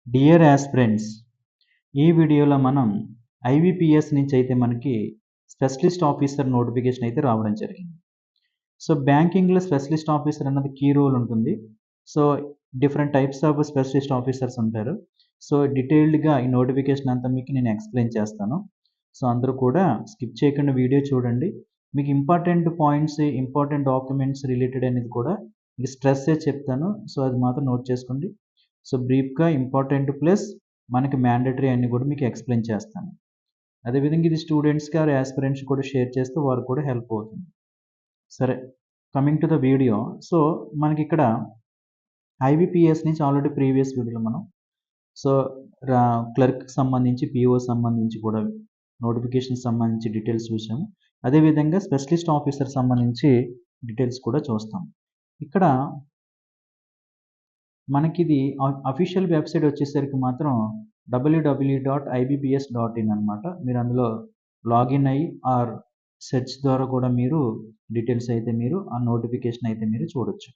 Dear aspirants, ఈ వీడియోలో మనం ఐబీపీఎస్ నుంచి అయితే మనకి స్పెషలిస్ట్ ఆఫీసర్ నోటిఫికేషన్ అయితే రావడం జరిగింది. సో, బ్యాంకింగ్‌లో స్పెషలిస్ట్ ఆఫీసర్ అన్నది కీ రోల్ ఉంటుంది. So, different types of specialist officers ఉంటారు. సో, డీటెయిల్డ్‌గా ఈ నోటిఫికేషన్ అంతా మీకు నేను ఎక్స్‌ప్లెయిన్ చేస్తాను. సో, అందరూ కూడా స్కిప్ చేయకుండా వీడియో చూడండి. మీకు important points, important documents related అనేది కూడా మీకు స్ట్రెస్ చేసి చెప్తాను. సో, అది మాత్రం నోట్ చేసుకోండి. సో, బ్రీఫ్‌గా ఇంపార్టెంట్ ప్లస్ మనకి మ్యాండేటరీ అన్నీ కూడా మీకు ఎక్స్‌ప్లెయిన్ చేస్తాను. అదేవిధంగా ఇది స్టూడెంట్స్‌కి ఆర్ యాస్పిరెంట్స్‌కి కూడా షేర్ చేస్తే వారికి కూడా హెల్ప్ అవుతుంది. సరే, coming to the video. So, మనకిక్కడ ఐబీపీఎస్ నుంచి ఆల్రెడీ ప్రీవియస్ వీడియోలో మనం సో, క్లర్క్‌కి సంబంధించి, పీఓ సంబంధించి కూడా నోటిఫికేషన్‌కి సంబంధించి డీటెయిల్స్ చూసాము. అదేవిధంగా స్పెషలిస్ట్ ఆఫీసర్ సంబంధించి డీటెయిల్స్ కూడా చూస్తాం. ఇక్కడ మనకిది అఫీషియల్ వెబ్‌సైట్ వచ్చేసరికి మాత్రం www.ibbs.in అనమాట. మీరు అందులో లాగిన్ అయ్యి ఆర్ సెర్చ్ ద్వారా కూడా మీరు డీటెయిల్స్ అయితే మీరు ఆ నోటిఫికేషన్ అయితే మీరు చూడొచ్చు.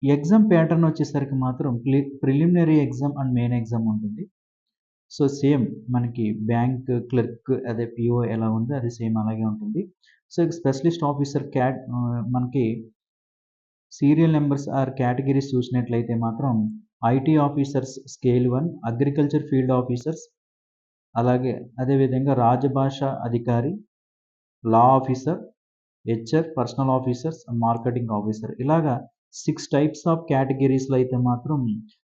ఎగ్జామ్ ప్యాటర్న్ వచ్చేసరికి మాత్రం preliminary exam and main exam ఉంటుంది. సో, సేమ్ మనకి బ్యాంక్ క్లర్క్ అదే పీఓ ఎలా ఉందో అది సేమ్ అలాగే ఉంటుంది. సో, స్పెషలిస్ట్ ఆఫీసర్ మనకి సీరియల్ నంబర్స్ ఆర్ కేటగిరీస్ చూసినట్లయితే మాత్రం IT officers scale 1, agriculture field officers, అలాగే అదేవిధంగా రాజభాష అధికారి, law officer, HR, personal officers, marketing officer ఇలాగా 6 టైప్స్ ఆఫ్ కేటగిరీస్‌లో అయితే మాత్రం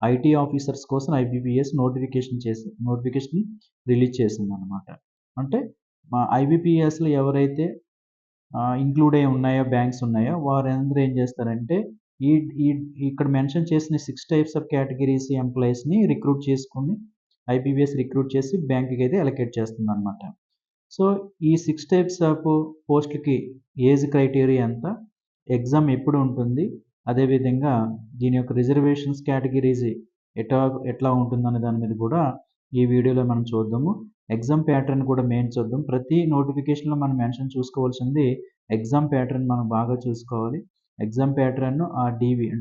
ఐటీ ఆఫీసర్స్ కోసం ఐబీపీఎస్ నోటిఫికేషన్ రిలీజ్ చేసిందనమాట. అంటే ఐబీపీఎస్‌లో ఎవరైతే ఇంక్లూడ్ అయ్యి ఉన్నాయో, బ్యాంక్స్ ఉన్నాయో వారందరూ ఏం చేస్తారంటే ఈ ఈ ఇక్కడ మెన్షన్ చేసిన 6 టైప్స్ ఆఫ్ కేటగిరీస్ ఎంప్లాయీస్‌ని రిక్రూట్ చేసుకొని ఐబీపీఎస్ రిక్రూట్ చేసి బ్యాంక్‌కి అయితే అలొకేట్ చేస్తుందనమాట. సో, ఈ 6 టైప్స్ ఆఫ్ పోస్ట్‌లకి ఏజ్ క్రైటీరియా ఎంత? ఎగ్జామ్ ఎప్పుడు ఉంటుంది? అదేవిధంగా దీని యొక్క రిజర్వేషన్స్ కేటగిరీస్ ఎటా ఎట్లా ఉంటుందనే దాని మీద కూడా ఈ వీడియోలో మనం చూద్దాము. ఎగ్జామ్ ప్యాటర్న్ కూడా మెయిన్ చూద్దాం. ప్రతి నోటిఫికేషన్‌లో మనం మెన్షన్ చూసుకోవాల్సింది ఎగ్జామ్ ప్యాటర్న్ మనం బాగా చూసుకోవాలి. ఎగ్జామ్ ప్యాటర్న్ ఆ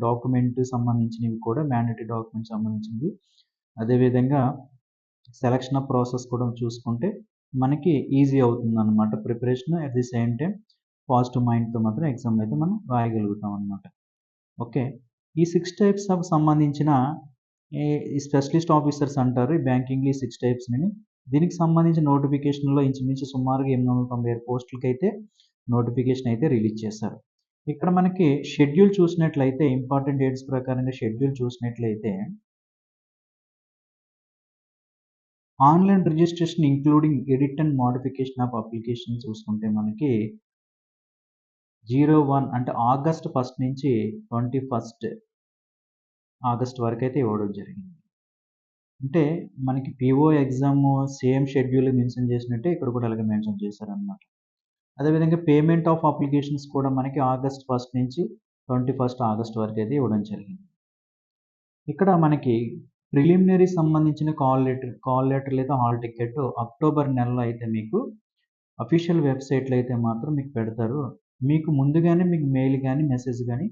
డాక్యుమెంట్ సంబంధించినవి కూడా మ్యాండేటరీ డాక్యుమెంట్ సంబంధించినవి. అదేవిధంగా సెలక్షన్ ఆఫ్ ప్రాసెస్ కూడా చూసుకుంటే మనకి ఈజీ అవుతుందన్నమాట preparation. At the same time positive మైండ్‌తో మాత్రం ఎగ్జామ్‌లో అయితే మనం రాయగలుగుతాం అన్నమాట. ఓకే. ఈ 6 టైప్స్ ఆఫ్ సంబంధించిన ఈ స్పెషలిస్ట్ ఆఫీసర్స్ అంటారు. ఈ బ్యాంకింగ్‌లో ఈ 6 టైప్స్‌ని. దీనికి సంబంధించిన నోటిఫికేషన్‌లో ఇంచుమించు సుమారుగా 896 పోస్టులకైతే నోటిఫికేషన్ అయితే రిలీజ్ చేశారు. ఇక్కడ మనకి షెడ్యూల్ చూసినట్లయితే ఇంపార్టెంట్ డేట్స్ ప్రకారంగా షెడ్యూల్ చూసినట్లయితే online registration including edit and modification of application చూసుకుంటే మనకి 01 అంటే ఆగస్ట్ 1 నుంచి 21 ఆగస్ట్ వరకైతే ఇవ్వడం జరిగింది. అంటే మనకి PO exam same schedule mention చేసినట్టే ఇక్కడ కూడా అలాగే మెన్షన్ చేశారనమాట. అదేవిధంగా పేమెంట్ ఆఫ్ అప్లికేషన్స్ కూడా మనకి ఆగస్ట్ 1 నుంచి 21 ఆగస్ట్ వరకైతే ఇవ్వడం జరిగింది. ఇక్కడ మనకి ప్రిలిమినరీ సంబంధించిన కాల్ లెటర్ లేదా హాల్ టికెట్ అక్టోబర్ నెలలో అయితే మీకు అఫీషియల్ వెబ్‌సైట్‌లో అయితే మాత్రం మీకు పెడతారు. మీకు ముందుగానే మీకు మెయిల్ గాని, మెసేజ్ గాని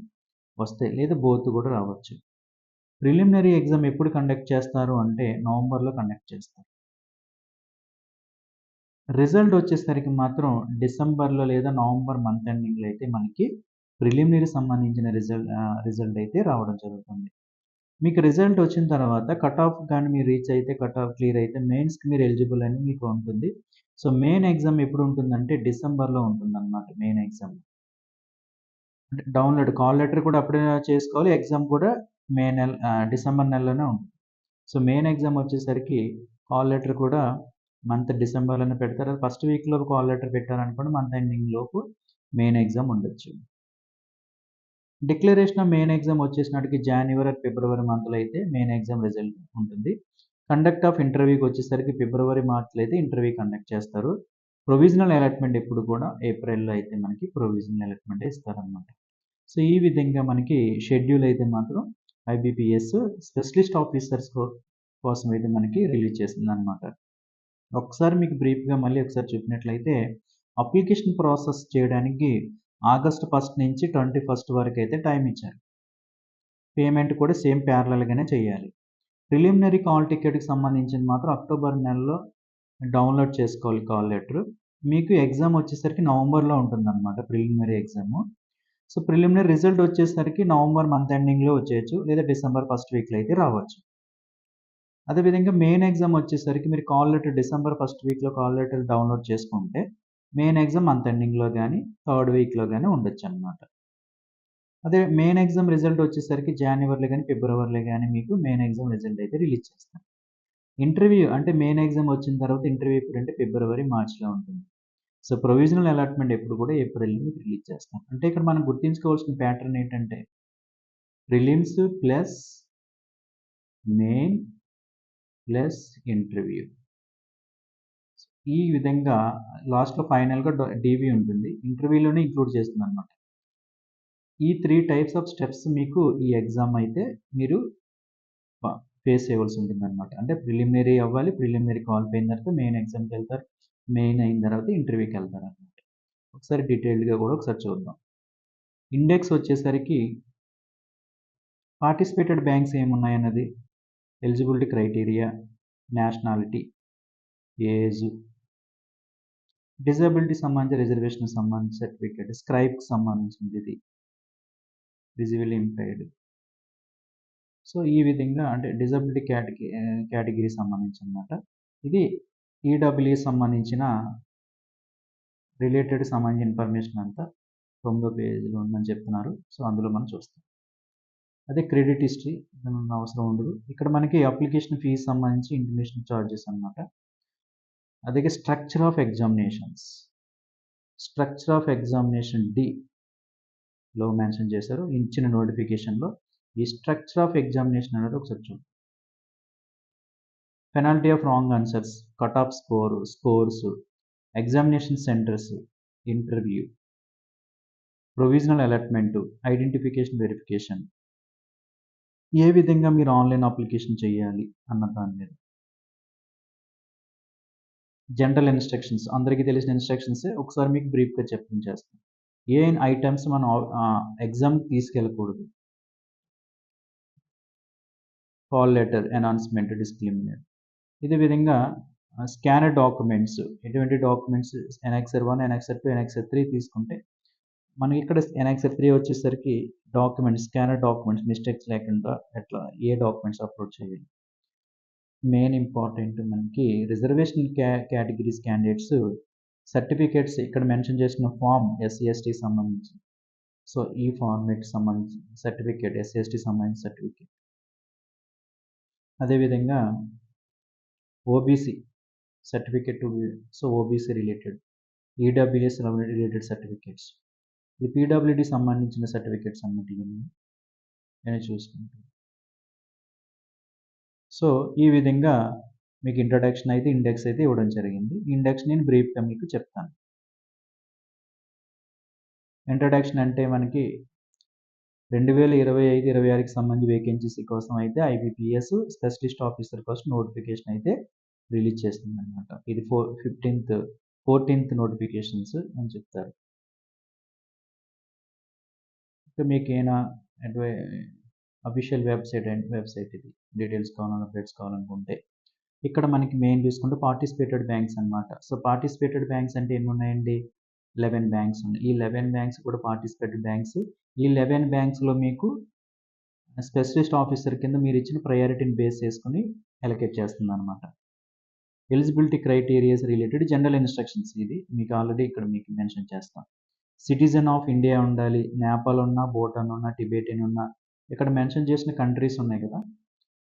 వస్తాయి. లేదా బోత్ కూడా రావచ్చు. ప్రిలిమినరీ ఎగ్జామ్ ఎప్పుడు కండక్ట్ చేస్తారు అంటే నవంబర్‌లో కండక్ట్ చేస్తారు. రిజల్ట్ వచ్చేసరికి మాత్రం డిసెంబర్‌లో లేదా నవంబర్ మంత్ ఎండింగ్‌లో అయితే మనకి ప్రిలిమినరీ సంబంధించిన రిజల్ట్ అయితే రావడం జరుగుతుంది. మీకు రిజల్ట్ వచ్చిన తర్వాత కట్ ఆఫ్ గాని మీరు రీచ్ అయితే కట్ ఆఫ్ క్లియర్ అయితే మెయిన్స్‌కి మీరు ఎలిజిబుల్ అని మీకు ఉంటుంది. సో, మెయిన్ ఎగ్జామ్ ఎప్పుడు ఉంటుందంటే డిసెంబర్‌లో ఉంటుందన్నమాట మెయిన్ ఎగ్జామ్. అంటే డౌన్‌లోడ్ కాల్ లెటర్ కూడా అప్పుడే చేసుకోవాలి. ఎగ్జామ్ కూడా డిసెంబర్ నెలలోనే ఉంటుంది. సో, మెయిన్ ఎగ్జామ్ వచ్చేసరికి కాల్ లెటర్ కూడా మంత్ డిసెంబర్‌లోనే పెడతారు. ఫస్ట్ వీక్‌లో కాల్ లెటర్ పెట్టారనుకోండి మంత్ ఎండింగ్ లోపు మెయిన్ ఎగ్జామ్ ఉండొచ్చు. డిక్లరేషన్ ఆఫ్ మెయిన్ ఎగ్జామ్ వచ్చేసినటికి జాన్యువరి, ఫిబ్రవరి మంత్‌లో అయితే మెయిన్ ఎగ్జామ్ రిజల్ట్ ఉంటుంది. కండక్ట్ ఆఫ్ ఇంటర్వ్యూకి వచ్చేసరికి ఫిబ్రవరి, మార్చ్‌లో అయితే ఇంటర్వ్యూ కండక్ట్ చేస్తారు. ప్రొవిజనల్ అలాట్‌మెంట్ ఎప్పుడు కూడా ఏప్రిల్‌లో అయితే మనకి ప్రొవిజనల్ అలాట్‌మెంట్ ఇస్తారనమాట. సో, ఈ విధంగా మనకి షెడ్యూల్ అయితే మాత్రం ఐబీపీఎస్ స్పెషలిస్ట్ ఆఫీసర్స్ కోసం అయితే మనకి రిలీజ్ చేసిందనమాట. ఒకసారి మీకు బ్రీఫ్‌గా మళ్ళీ ఒకసారి చెప్పినట్లయితే అప్లికేషన్ ప్రాసెస్ చేయడానికి ఆగస్ట్ 1 నుంచి 21 వరకైతే టైమ్ ఇచ్చారు. పేమెంట్ కూడా సేమ్ ప్యారలల్‌గానే చేయాలి. ప్రిలిమినరీ కాల్ టికెట్‌కి సంబంధించింది మాత్రం అక్టోబర్ నెలలో డౌన్‌లోడ్ చేసుకోవాలి కాల్ లెటరు. మీకు ఎగ్జామ్ వచ్చేసరికి నవంబర్‌లో ఉంటుందన్నమాట preliminary exam. So, preliminary result వచ్చేసరికి నవంబర్ మంత్ ఎండింగ్‌లో వచ్చేయొచ్చు. లేదా డిసెంబర్ ఫస్ట్ వీక్‌లో అయితే రావచ్చు. అదేవిధంగా మెయిన్ ఎగ్జామ్ వచ్చేసరికి మీరు కాల్ లెటర్ డిసెంబర్ ఫస్ట్ వీక్‌లో కాల్ లెటర్ డౌన్‌లోడ్ చేసుకుంటే, మెయిన్ ఎగ్జామ్ మంత్ ఎండింగ్‌లో గాని, థర్డ్ వీక్‌లో గాని ఉండొచ్చన్నమాట. అదే మెయిన్ ఎగ్జామ్ రిజల్ట్ వచ్చేసరికి జాన్యువరిలో గాని, ఫిబ్రవరిలో గాని మీకు మెయిన్ ఎగ్జామ్ రిజల్ట్ అయితే రిలీజ్ చేస్తారు. ఇంటర్వ్యూ అంటే మెయిన్ ఎగ్జామ్ వచ్చిన తర్వాత ఇంటర్వ్యూ ఎప్పుడంటే ఫిబ్రవరి, మార్చ్‌లో ఉంటుంది. సో, ప్రొవిజనల్ అలాట్‌మెంట్ ఎప్పుడు కూడా ఏప్రిల్‌లో మీకు రిలీజ్ చేస్తాం. అంటే ఇక్కడ మనం గుర్తుంచుకోవాల్సిన ప్యాటర్న్ ఏంటంటే prelims plus main plus interview. ఈ విధంగా లాస్ట్‌లో ఫైనల్‌గా డీవీ ఉంటుంది. ఇంటర్వ్యూలోనే ఇంక్లూడ్ చేస్తుందన్నమాట. ఈ 3 టైప్స్ ఆఫ్ స్టెప్స్ మీకు ఈ ఎగ్జామ్ అయితే మీరు ఫేస్ చేయవలసి ఉంటుందన్నమాట. అంటే ప్రిలిమినరీ అవ్వాలి. ప్రిలిమినరీ క్వాలిఫై అయిన తర్వాత మెయిన్ ఎగ్జామ్‌కెళ్తారు. మెయిన్ అయిన తర్వాత ఇంటర్వ్యూకెళ్తారన్నమాట. ఒకసారి డీటెయిల్డ్‌గా కూడా ఒకసారి చూద్దాం. ఇండెక్స్ వచ్చేసరికి పార్టిసిపేటెడ్ బ్యాంక్స్ ఏమున్నాయన్నది, eligibility criteria, nationality, age, disability సంబంధించి రిజర్వేషన్‌కి సంబంధించి సర్టిఫికేట్, స్క్రైబ్‌కి సంబంధించింది ఇది. Visually impaired. సో, ఈ విధంగా అంటే డిజబిలిటీ కేటగిరీ సంబంధించనమాట. ఇది ఈడబ్ల్యూఎస్ సంబంధించిన రిలేటెడ్ సంబంధించిన ఇన్ఫర్మేషన్ అంతా 9వ పేజీలో ఉందని చెప్తున్నారు. సో, అందులో మనం చూస్తాం. అదే క్రెడిట్ హిస్టరీ అవసరం ఉండదు. ఇక్కడ మనకి అప్లికేషన్ ఫీజ్ సంబంధించి ఇంటిమేషన్ చార్జెస్ అనమాట. అదే structure of examinations. Structure of examination డిలో మెన్షన్ చేశారు. ఇచ్చిన నోటిఫికేషన్‌లో ఈ స్ట్రక్చర్ ఆఫ్ ఎగ్జామినేషన్ అనేది ఒకసారి చూద్దాం. Penalty of wrong answers, cut off scores, examination centres, interview, provisional allotment, identification verification. ఏ విధంగా మీరు ఆన్‌లైన్ అప్లికేషన్ చేయాలి అన్న దాని మీద. జనరల్ ఇన్‌స్ట్రక్షన్స్ అందరికీ తెలిసిన ఇన్‌స్ట్రక్షన్సే ఒకసారి మీకు బ్రీఫ్‌గా చెప్పించేస్తాను. ఏ ఐటెమ్స్ మనం ఎగ్జామ్‌కి తీసుకెళ్ళకూడదు. Call letter, announcement, disclaimer. ఇదే విధంగా స్కానర్ డాక్యుమెంట్స్ ఎటువంటి డాక్యుమెంట్స్ ఎనెక్సర్ 1, ఎనెక్సర్ 2, ఎనెక్సర్ 3 తీసుకుంటే మనకి ఇక్కడ ఎనెక్సర్ 3 వచ్చేసరికి డాక్యుమెంట్స్, స్కానర్ డాక్యుమెంట్స్ మిస్టేక్స్ లేకుండా ఎట్లా ఏ డాక్యుమెంట్స్ అప్లోడ్ చేయాలి. మెయిన్ ఇంపార్టెంట్ మనకి రిజర్వేషన్ కేటగిరీస్ క్యాండిడేట్స్ సర్టిఫికేట్స్ ఇక్కడ మెన్షన్ చేసిన ఫామ్ ఎస్సీ, ఎస్టీకి సంబంధించి. సో, ఈ ఫార్మేట్‌కి సంబంధించి సర్టిఫికేట్ ఎస్సీ, ఎస్టీకి సంబంధించిన సర్టిఫికేట్. అదేవిధంగా OBC certificate so, OBC related, EWS related certificates. ఈ పీడబ్ల్యూడీ సంబంధించిన సర్టిఫికేట్స్ అన్నమాట ఇవన్నీ. నేను చూసుకుంటాను. సో, ఈ విధంగా మీకు ఇంట్రడక్షన్ అయితే ఇండెక్స్ అయితే ఇవ్వడం జరిగింది. ఇండెక్స్ నేను బ్రీఫ్‌గా మీకు చెప్తాను. ఇంట్రడక్షన్ అంటే మనకి 2025, 26కి సంబంధించి వేకెన్సీస్ కోసం అయితే ఐబీపీఎస్ స్పెషలిస్ట్ ఆఫీసర్ కోసం నోటిఫికేషన్ అయితే రిలీజ్ చేస్తుందన్నమాట. ఇది 14th నోటిఫికేషన్స్ అని చెప్తారు. మీకేమైనా అఫీషియల్ వెబ్సైట్ ఇది. డీటెయిల్స్ కావాలన్నా, అప్డేట్స్ కావాలనుకుంటే. ఇక్కడ మనకి మెయిన్ చూసుకుంటే పార్టిసిపేటెడ్ బ్యాంక్స్ అన్నమాట. సో, పార్టిసిపేటెడ్ బ్యాంక్స్ అంటే ఎన్నున్నాయండి? 11 బ్యాంక్స్ ఉన్నాయి. ఈ 11 బ్యాంక్స్ కూడా పార్టిసిపేటెడ్ బ్యాంక్స్. ఈ 11 బ్యాంక్స్‌లో మీకు స్పెషలిస్ట్ ఆఫీసర్ కింద మీరిచ్చిన ప్రయారిటీని బేస్ చేసుకొని అలొకేట్ చేస్తుందన్నమాట. Eligibility criterias related general instructions ఇది. మీకు ఆల్రెడీ ఇక్కడ మీకు మెన్షన్ చేస్తాం. సిటిజన్ ఆఫ్ ఇండియా ఉండాలి. నేపాల్ ఉన్నా, భూటాన్ ఉన్నా, టిబెటియన్ ఉన్నా, ఇక్కడ మెన్షన్ చేసిన కంట్రీస్ ఉన్నాయి కదా!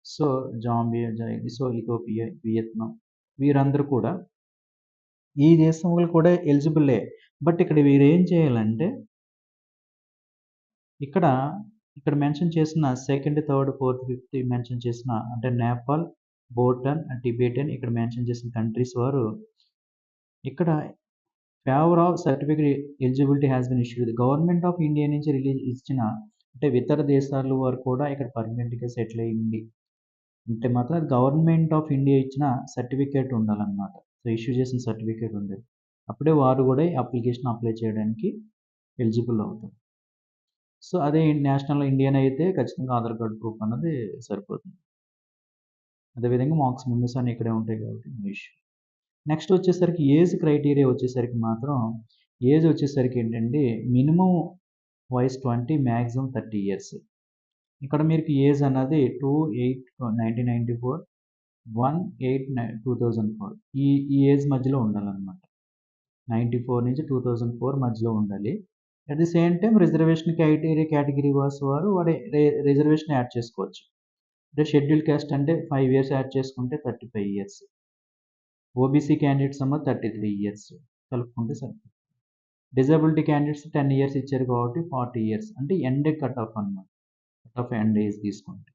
సో, జాంబియా, ఇథియోపియా, వియత్నాం వీరందరూ కూడా ఈ దేశంలో కూడా ఎలిజిబులే. బట్ ఇక్కడ వీరేం చేయాలంటే ఇక్కడ, ఇక్కడ మెన్షన్ చేసిన second, third, fourth, fifth mention చేసిన అంటే నేపాల్, భూటాన్, టిబెటియన్ ఇక్కడ మెన్షన్ చేసిన కంట్రీస్ వారు ఇక్కడ favour of certificate eligibility has been issued. Government of India నుంచి ఇచ్చిన అంటే ఇతర దేశాల వారు కూడా ఇక్కడ పర్మనెంట్‌గా సెటిల్ అయ్యింది అంటే మాత్రం అది గవర్నమెంట్ ఆఫ్ ఇండియా ఇచ్చిన సర్టిఫికేట్ ఉండాలన్నమాట. సో, ఇష్యూ చేసిన సర్టిఫికేట్ ఉండాలి. అప్పుడే వారు కూడా అప్లికేషన్ అప్లై చేయడానికి ఎలిజిబుల్ అవుతారు. సో, అదే నేషనల్ ఇండియన్ అయితే ఖచ్చితంగా ఆధార్ కార్డ్ ప్రూఫ్ అన్నది సరిపోతుంది. అదేవిధంగా మార్క్స్ మెమోస్ అన్నీ ఇక్కడే ఉంటాయి కాబట్టి నో ఇష్యూ. నెక్స్ట్ వచ్చేసరికి ఏజ్ క్రైటీరియా వచ్చేసరికి మాత్రం ఏజ్ వచ్చేసరికి ఏంటంటే మినిమమ్ వయసు 20, మ్యాక్సిమం 30 ఇయర్స్. ఇక్కడ మీకు ఏజ్ అన్నది 2/8/1994, 1/8/2004 ఈ ఏజ్ మధ్యలో ఉండాలన్నమాట. 94 నుంచి 2004 మధ్యలో ఉండాలి. At the same time reservation category వారు రిజర్వేషన్ యాడ్ చేసుకోవచ్చు. అంటే షెడ్యూల్ కాస్ట్ అంటే 5 ఇయర్స్ యాడ్ చేసుకుంటే 35 ఇయర్స్. ఓబీసీ క్యాండిడేట్స్ ఏమో 33 ఇయర్స్ కలుపుకుంటే సరిపోతుంది. డిజబిలిటీ క్యాండిడేట్స్ 10 ఇయర్స్ ఇచ్చారు కాబట్టి 40 ఇయర్స్ అంటే ఎండ్ కట్ ఆఫ్ అన్నమాట. కట్ ఆఫ్ ఎండ్ ఏజ్ తీసుకుంటే.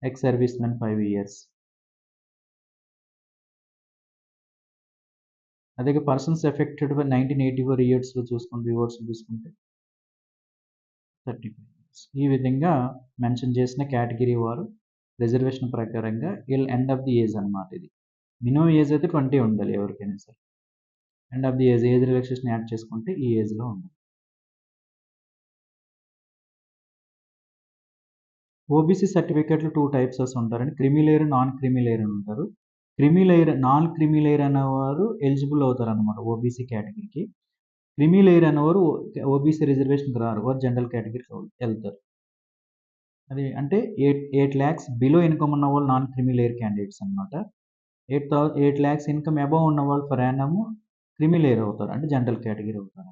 Ex service men 5 years. అదే పర్సన్స్ ఎఫెక్టెడ్ బై 1984 ఇయర్స్‌లో రివర్స్‌లో చూసుకుంటే 35 ఇయర్స్. ఈ విధంగా మెన్షన్ చేసిన కేటగిరీ వారు రిజర్వేషన్ ప్రకారంగా ఎండ్ ఆఫ్ ది ఏజ్ అన్నమాట ఇది. మినిమమ్ ఏజ్ అయితే 20 ఉండాలి ఎవరికైనా సరే. End of the age relaxation add చేసుకుంటే ఈ ఏజ్‌లో ఉండాలి. ఓబీసీ సర్టిఫికేట్‌లో 2 టైప్స్ ఉంటారండి. Creamy layer, non creamy layer అని ఉంటారు. నాన్ క్రిమీ లేయర్ అనేవారు ఎలిజిబుల్ అవుతారన్నమాట ఓబీసీ కేటగిరీకి. క్రిమీ లేయర్ అనేవారు ఓబీసీ రిజర్వేషన్‌కి రారు. వారు జనరల్ కేటగిరీకి వెళ్తారు. అది అంటే 8 లాక్స్ బిలో ఇన్‌కమ్ ఉన్నవాళ్ళు నాన్ క్రిమీ లేయర్ క్యాండిడేట్స్ అన్నమాట. 8 లాక్స్ ఇన్‌కమ్ అబోవ్ ఉన్నవాళ్ళు పర్ యానమ్ క్రిమీ లేయర్ అవుతారు. అంటే జనరల్ కేటగిరీ అవుతారు.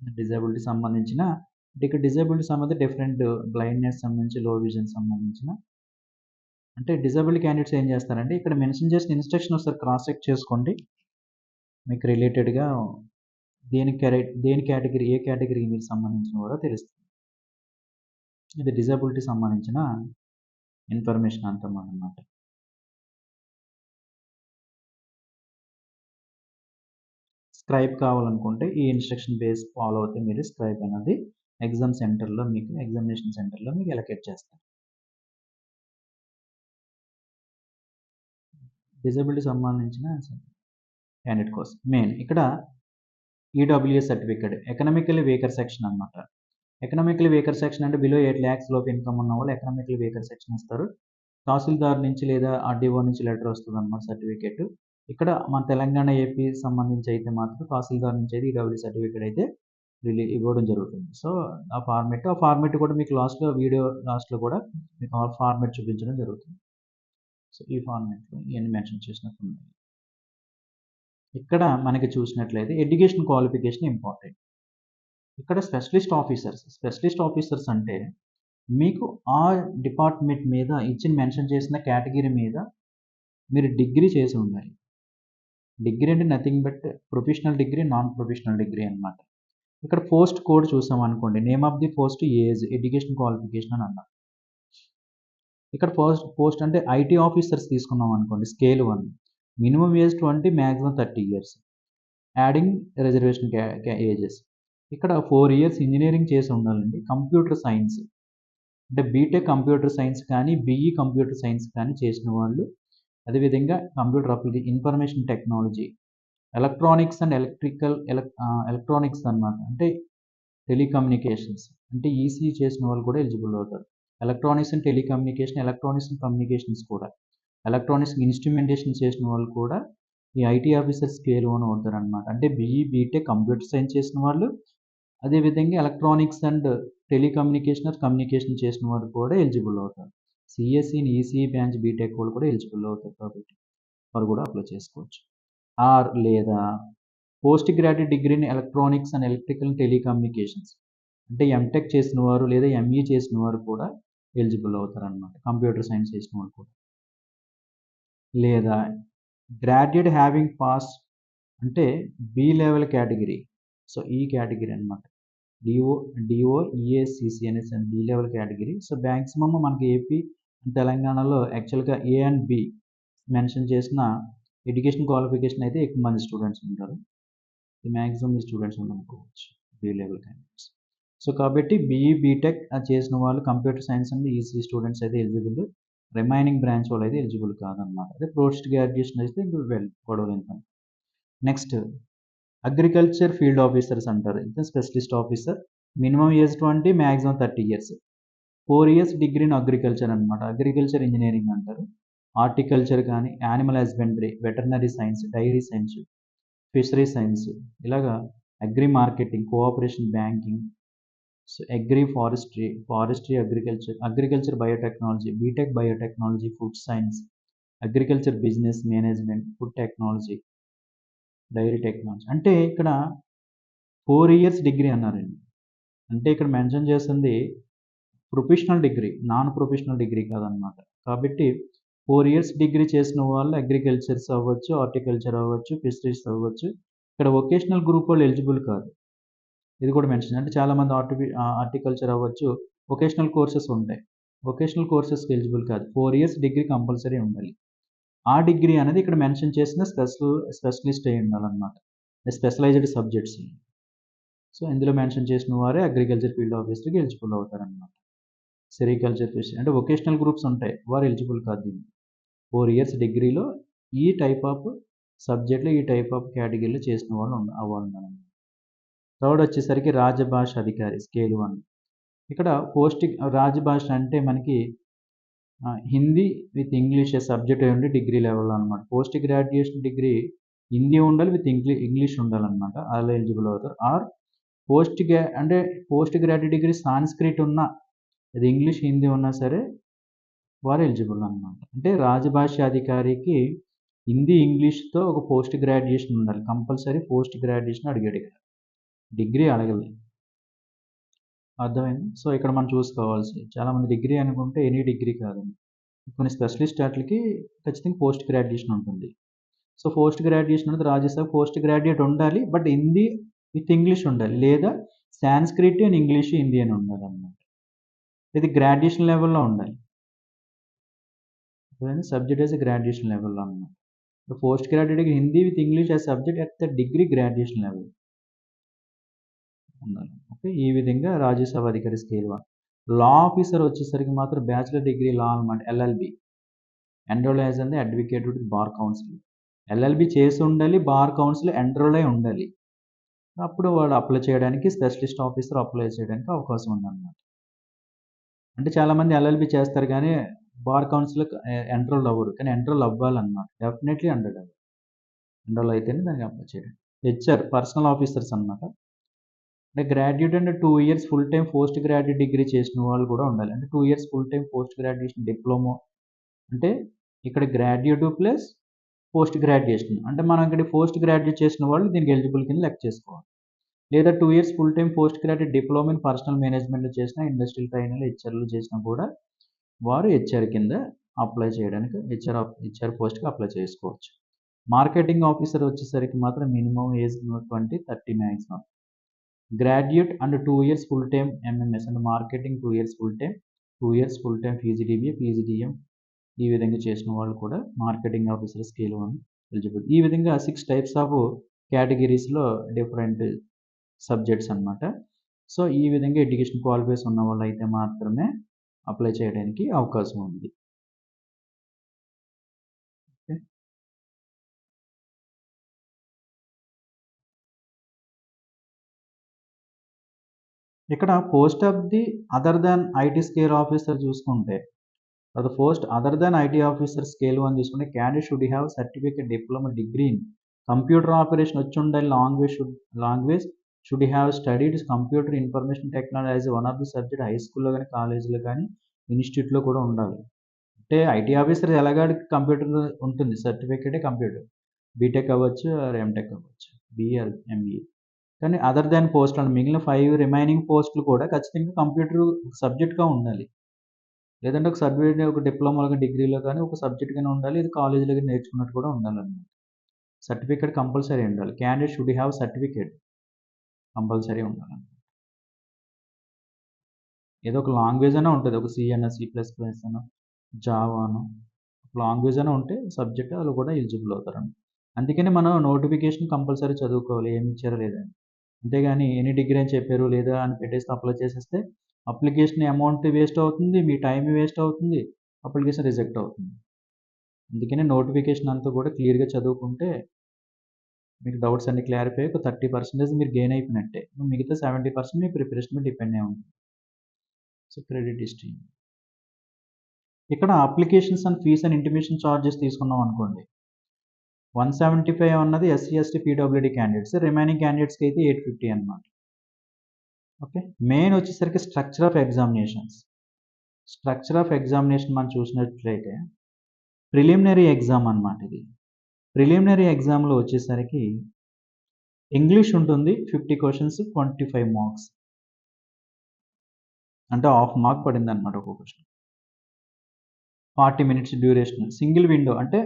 డిజేబిలిటీ సంబంధించిన ఇక్కడ డిజేబిలిటీ సంబంధించి డిఫరెంట్ బ్లైండ్‌నెస్ సంబంధించి, లో విజన్ సంబంధించిన అంటే డిజేబుల్డ్ క్యాండిడేట్స్ ఏం చేస్తారంటే ఇక్కడ మెన్షన్ చేసిన ఇన్‌స్ట్రక్షన్ ఒకసారి క్రాస్ చెక్ చేసుకోండి. మీకు రిలేటెడ్‌గా దేని కేటగిరీ ఏ కేటగిరీకి మీరు సంబంధించిన వారో తెలుస్తుంది. ఇది డిజేబిలిటీ సంబంధించిన ఇన్ఫర్మేషన్ అంతా అన్నమాట. స్క్రైబ్ కావాలనుకుంటే ఈ ఇన్‌స్ట్రక్షన్ బేస్ ఫాలో అవుతే మీరు స్క్రైబ్ అనేది ఎగ్జామినేషన్ సెంటర్‌లో మీకు అలొకేట్ చేస్తారు. డిజేబిలిటీ సంబంధించిన క్యాండిడేట్ కోసం మెయిన్ ఇక్కడ EWS certificate economically weaker section అన్నమాట. ఎకనామికల్లీ వీకర్ సెక్షన్ అంటే బిలో 8 లాక్స్ లోపు ఇన్‌కమ్ ఉన్న వాళ్ళు ఎకనామికల్లీ వీకర్ సెక్షన్ ఇస్తారు. తహసీల్దార్ నుంచి లేదా ఆర్‌డీఓ నుంచి లెటర్ వస్తుందన్నమాట సర్టిఫికేట్. ఇక్కడ మన తెలంగాణ, ఏపీ సంబంధించి అయితే మాత్రం తహసీల్దార్ నుంచి అయితే ఈడబ్ల్యూఎస్ సర్టిఫికేట్ అయితే ఇవ్వడం జరుగుతుంది. సో ఆ ఫార్మాట్ కూడా మీకు వీడియో లాస్ట్‌లో కూడా మీకు ఆ ఫార్మాట్ చూపించడం జరుగుతుంది. సో ఈ ఫార్మాట్‌లో ఇవన్నీ మెన్షన్ చేసినట్టు ఉన్నాయి. ఇక్కడ మనకి చూసినట్లయితే ఎడ్యుకేషన్ క్వాలిఫికేషన్ ఇంపార్టెంట్. ఇక్కడ స్పెషలిస్ట్ ఆఫీసర్స్ అంటే మీకు ఆ డిపార్ట్మెంట్ మీద మెన్షన్ చేసిన కేటగిరీ మీద మీరు డిగ్రీ చేసి ఉండాలి. డిగ్రీ అంటే nothing but professional degree, non professional degree అన్నమాట. ఇక్కడ పోస్ట్ కోడ్ చూసామనుకోండి. Name of the post age education qualification అని అన్నారు. ఇక్కడ పోస్ట్ అంటే ఐటీ ఆఫీసర్స్ తీసుకున్నాం అనుకోండి. Scale 1 minimum age 20, maximum 30 years. Adding reservation ages. ఇక్కడ 4 ఇయర్స్ ఇంజినీరింగ్ చేసి ఉండాలండి. కంప్యూటర్ సైన్స్ అంటే బీటెక్ కంప్యూటర్ సైన్స్ కానీ, బీఈ కంప్యూటర్ సైన్స్ కానీ చేసిన వాళ్ళు, అదేవిధంగా information technology, electronics and electronics అన్నమాట. అంటే టెలికమ్యూనికేషన్స్ అంటే ఈసీఈ చేసిన వాళ్ళు కూడా ఎలిజిబుల్ అవుతారు. Electronics and electronics and communications కూడా. ఎలక్ట్రానిక్స్ ఇన్స్ట్రుమెంటేషన్ చేసిన వాళ్ళు కూడా ఈ ఐటీ ఆఫీసర్ స్కేల్ 1 అవుతారన్నమాట. అంటే బీఈ, బీటెక్ కంప్యూటర్ సైన్స్ చేసిన వాళ్ళు, అదేవిధంగా ఎలక్ట్రానిక్స్ అండ్ కమ్యూనికేషన్ చేసిన వాళ్ళు కూడా ఎలిజిబుల్ అవుతారు. సిఎస్ఈ, ఈసీఈ బ్రాంచ్ బీటెక్ వాళ్ళు కూడా ఎలిజిబుల్ అవుతారు కాబట్టి వారు కూడా అప్లై చేసుకోవచ్చు. లేదా పోస్ట్ గ్రాడ్యుయేట్ డిగ్రీని ఎలక్ట్రానిక్స్ అండ్ ఎలక్ట్రికల్ టెలికమ్యూనికేషన్స్ అంటే ఎంటెక్ చేసిన వారు లేదా ఎంఈ చేసిన వారు కూడా ఎలిజిబుల్ అవుతారన్నమాట. కంప్యూటర్ సైన్స్ చేసిన వాళ్ళు కూడా. లేదా గ్రాడ్యుయేట్ హ్యావింగ్ పాస్ అంటే బి లెవెల్ కేటగిరీ. సో ఈ కేటగిరీ అన్నమాట. ఈఏసిసి అనేసి B level category. So maximum మనకి ఏపీ, తెలంగాణలో యాక్చువల్‌గా ఏ అండ్ బి మెన్షన్ చేసిన ఎడ్యుకేషన్ క్వాలిఫికేషన్ అయితే ఎక్కువ మంది స్టూడెంట్స్ ఉంటారు. మ్యాక్సిమం స్టూడెంట్స్ ఉండకపోవచ్చు బి లెవెల్ క్యాండిడేట్స్. సో కాబట్టి బీఈ, బీటెక్ చేసిన వాళ్ళు computer science and EC students అయితే ఎలిజిబుల్. రిమైనింగ్ బ్రాంచ్ వాళ్ళు అయితే ఎలిజిబుల్ కాదన్నమాట. అదే పోస్ట్ గ్రాడ్యుయేషన్ అయితే గొడవలేని పని. నెక్స్ట్ అగ్రికల్చర్ ఫీల్డ్ ఆఫీసర్స్ అంటారు. ఇది specialist officer. Minimum age 20, maximum 30 years. 4 years degree in agriculture అనమాట. అగ్రికల్చర్ ఇంజినీరింగ్ అంటారు. హార్టికల్చర్ కానీ, animal husbandry, veterinary science, dairy science, fishery science ఇలాగా agri marketing, cooperation banking, so agri forestry, forestry agriculture, agriculture biotechnology, BTech biotechnology, food science, agriculture business management, food technology, dairy technology. అంటే ఇక్కడ 4 years degree అన్నారండి. అంటే ఇక్కడ mention చేసింది professional degree, non professional degree కాదనమాట. కాబట్టి 4 years degree చేసిన వాళ్ళు అగ్రికల్చర్స్ అవ్వచ్చు, హార్టికల్చర్ అవ్వచ్చు, ఫిషరీస్ అవ్వచ్చు. ఇక్కడ వొకేషనల్ గ్రూప్ వాళ్ళు ఎలిజిబుల్ కాదు. ఇది కూడా మెన్షన్ అంటే చాలామంది హార్టికల్చర్ అవ్వచ్చు, వొకేషనల్ కోర్సెస్ ఉంటాయి. వొకేషనల్ కోర్సెస్‌కి ఎలిజిబుల్ కాదు. 4 ఇయర్స్ డిగ్రీ కంపల్సరీ ఉండాలి. ఆ డిగ్రీ అనేది ఇక్కడ మెన్షన్ చేసిన స్పెషలిస్ట్ అయ్యి ఉండాలనమాట. Specialised subjects. సో, ఇందులో మెన్షన్ చేసిన వారే అగ్రికల్చర్ ఫీల్డ్ ఆఫీసర్‌కి ఎలిజిబుల్ అవుతారనమాట. సెరికల్చర్, ఫిష్ అంటే వొకేషనల్ గ్రూప్స్ ఉంటాయి. వారు ఎలిజిబుల్ కాదు దీనికి. 4 ఇయర్స్ డిగ్రీలో ఈ టైప్ ఆఫ్ సబ్జెక్ట్‌లో, ఈ టైప్ ఆఫ్ కేటగిరీలో చేసిన వాళ్ళు అవ్వాలన్నమాట. థర్డ్ వచ్చేసరికి రాజభాష అధికారి స్కేల్ 1. ఇక్కడ రాజభాష అంటే మనకి హిందీ విత్ ఇంగ్లీష్ సబ్జెక్ట్ అయి ఉండి డిగ్రీ లెవెల్‌లో అనమాట. పోస్ట్ గ్రాడ్యుయేషన్ డిగ్రీ హిందీ ఉండాలి విత్ ఇంగ్లీష్ ఉండాలనమాట. అలా ఎలిజిబుల్ అవుతారు. Or post graduate degree Sanskrit ఉన్నా, అది ఇంగ్లీష్, హిందీ ఉన్నా సరే వారు ఎలిజిబుల్ అనమాట. అంటే రాజభాష అధికారికి హిందీ, ఇంగ్లీష్‌తో ఒక పోస్ట్ గ్రాడ్యుయేషన్ ఉండాలి. కంపల్సరీ పోస్ట్ గ్రాడ్యుయేషన్ అడిగాడు ఇక్కడ. డిగ్రీ అడగలేదు. అర్థమైందా? సో, ఇక్కడ మనం చూసుకోవాల్సి చాలామంది డిగ్రీ అనుకుంటే ఎనీ డిగ్రీ కాదండి. కొన్ని స్పెషలిస్ట్ ఆటిలకి ఖచ్చితంగా పోస్ట్ గ్రాడ్యుయేషన్ ఉంటుంది. సో, పోస్ట్ గ్రాడ్యుయేషన్ అనేది రాజ్యసభ పోస్ట్ గ్రాడ్యుయేట్ ఉండాలి. బట్ హిందీ విత్ ఇంగ్లీష్ ఉండాలి. లేదా సాంస్క్రిట్ అండ్ ఇంగ్లీష్, హిందీ అని ఉండాలన్నమాట. ఇది గ్రాడ్యుయేషన్ లెవెల్‌లో ఉండాలి. సబ్జెక్ట్ యాస్ గ్రాడ్యుయేషన్ లెవెల్‌లో అన్నమాట. పోస్ట్ గ్రాడ్యుయేట్‌కి Hindi with English as subject at the degree graduation level ఉండాలి. ఓకే. ఈ విధంగా రాజ్యసభ అధికారి స్కేల్ 1. లా ఆఫీసర్ వచ్చేసరికి మాత్రం బ్యాచిలర్ డిగ్రీ లా అనమాట. LLB. Enrol as an advocate with bar council. LLB చేసి ఉండాలి. బార్ కౌన్సిల్ ఎన్రోల్ అయి ఉండాలి. అప్పుడు వాడు అప్లై చేయడానికి, స్పెషలిస్ట్ ఆఫీసర్ అప్లై చేయడానికి అవకాశం ఉందన్నమాట. అంటే చాలామంది ఎల్ఎల్బి చేస్తారు కానీ బార్ కౌన్సిల్‌కి ఎన్రోల్ అవ్వరు. కానీ ఎన్రోల్ అవ్వాలన్నమాట. డెఫినెట్‌లీ ఎన్రోల్ అయితేనే దానికి అప్లై చేయడం. హెచ్ఆర్ పర్సనల్ ఆఫీసర్స్ అన్నమాట. అంటే graduate and 2 years full time post graduate degree చేసిన వాళ్ళు కూడా ఉండాలి. అంటే 2 years full time post graduation diploma అంటే ఇక్కడ గ్రాడ్యుయేట్ ప్లస్ పోస్ట్ గ్రాడ్యుయేషన్. అంటే మనం ఇక్కడ పోస్ట్ గ్రాడ్యుయేట్ చేసిన వాళ్ళు దీనికి ఎలిజిబుల్ కింద లెక్క చేసుకోవాలి. లేదా 2 years full time post graduate diploma in personal మేనేజ్మెంట్‌లో చేసిన, ఇండస్ట్రియల్ ట్రైనింగ్‌లో హెచ్ఆర్‌లో చేసినా కూడా వారు హెచ్ఆర్ కింద అప్లై చేయడానికి హెచ్ఆర్ పోస్ట్‌కి అప్లై చేసుకోవచ్చు. మార్కెటింగ్ ఆఫీసర్ వచ్చేసరికి మాత్రం minimum age 20, 30 maximum. Graduate and 2 years full time MMS అంటే marketing 2 years full time, 2 years full time PGDBA, PGDM ఈ విధంగా చేసిన వాళ్ళు కూడా మార్కెటింగ్ ఆఫీసర్ స్కేల్ 1 ఎలిజిబుల్. ఈ విధంగా 6 టైప్స్ ఆఫ్ కేటగిరీస్‌లో డిఫరెంట్ సబ్జెక్ట్స్ అన్నమాట. సో, ఈ విధంగా ఎడ్యుకేషన్ క్వాలిఫికేషన్ ఉన్న వాళ్ళైతే మాత్రమే అప్లై చేయడానికి అవకాశం ఉంది. ఓకే. ఇక్కడ post of the other than IT scale officer చూసుకుంటే, the post other than IT officer scale 1 తీసుకుంటే candidate should have certificate, diploma, degree in computer operation వచ్చి ఉండాలి. Language should have studied computer information technology as one of the subject high స్కూల్‌లో గాని, కాలేజీలో గాని, ఇన్‌స్టిట్యూట్‌లో కూడా ఉండాలి. అంటే ఐటీ ఆఫీసర్ ఎలాగాడు కంప్యూటర్ ఉంటుంది. సర్టిఫికేటే కంప్యూటర్. బీటెక్ అవ్వచ్చు ఆర్ ఎంటెక్ అవ్వచ్చు. BE or ME. కానీ అదర్ దాన్ పోస్ట్‌లు అంటే మిగిలిన 5 రిమైనింగ్ పోస్ట్‌లు కూడా ఖచ్చితంగా కంప్యూటర్ సబ్జెక్ట్‌గా ఉండాలి. లేదంటే ఒక సబ్జెక్ట్ ఒక డిప్లొమాలో గాని, డిగ్రీలో గాని ఒక సబ్జెక్ట్ గాని ఉండాలి. ఇది కాలేజీలో గాని నేర్చుకున్నట్టు కూడా ఉండాలన్నమాట. సర్టిఫికేట్ కంపల్సరీ ఉండాలి. Candidate should have certificate compulsory ఉండాలి. ఏదో ఒక లాంగ్వేజ్ అయినా ఉంటది. ఒక సి అన్నా, సి ప్లస్ ప్లస్ అనో, జావానో లాంగ్వేజ్ అయినా ఉంటే సబ్జెక్ట్ ఆళ్ళు కూడా ఎలిజిబుల్ అవుతారండి. అందుకని మనం నోటిఫికేషన్ కంపల్సరీ చదువుకోవాలి. ఏమి ఇచ్చారో లేదా అని. అంతేగాని ఎనీ డిగ్రీ అని చెప్పారు లేదా అని పెట్టేసి అప్లై చేసేస్తే అప్లికేషన్ అమౌంట్ వేస్ట్ అవుతుంది. మీ టైం వేస్ట్ అవుతుంది. అప్లికేషన్ రిజెక్ట్ అవుతుంది. అందుకనే నోటిఫికేషన్ అంతా కూడా క్లియర్‌గా చదువుకుంటే మీకు డౌట్స్ అన్నీ క్లారిఫై అయ్యి ఒక 30% మీరు గెయిన్ అయిపోయినట్టే. మిగతా 70% మీ ప్రిపరేషన్ మీద డిపెండ్ అయి ఉంటుంది. So credit history. ఇక్కడ applications and fees and intimation charges తీసుకున్నాం అనుకోండి, 175 అన్నది SC ST PWD candidates, remaining క్యాండిడేట్స్కి అయితే 850 అనమాట. ఓకే, మెయిన్ వచ్చేసరికి structure of examinations. Structure of examination మనం చూసినట్లయితే ప్రిలిమినరీ ఎగ్జామ్ అనమాట. ఇది ప్రిలిమినరీ ఎగ్జామ్లో వచ్చేసరికి ఇంగ్లీష్ ఉంటుంది, 50 క్వశ్చన్స్, 25 మార్క్స్, అంటే హాఫ్ మార్క్ పడింది అనమాట ఒక question. 40 minutes duration, single window, అంటే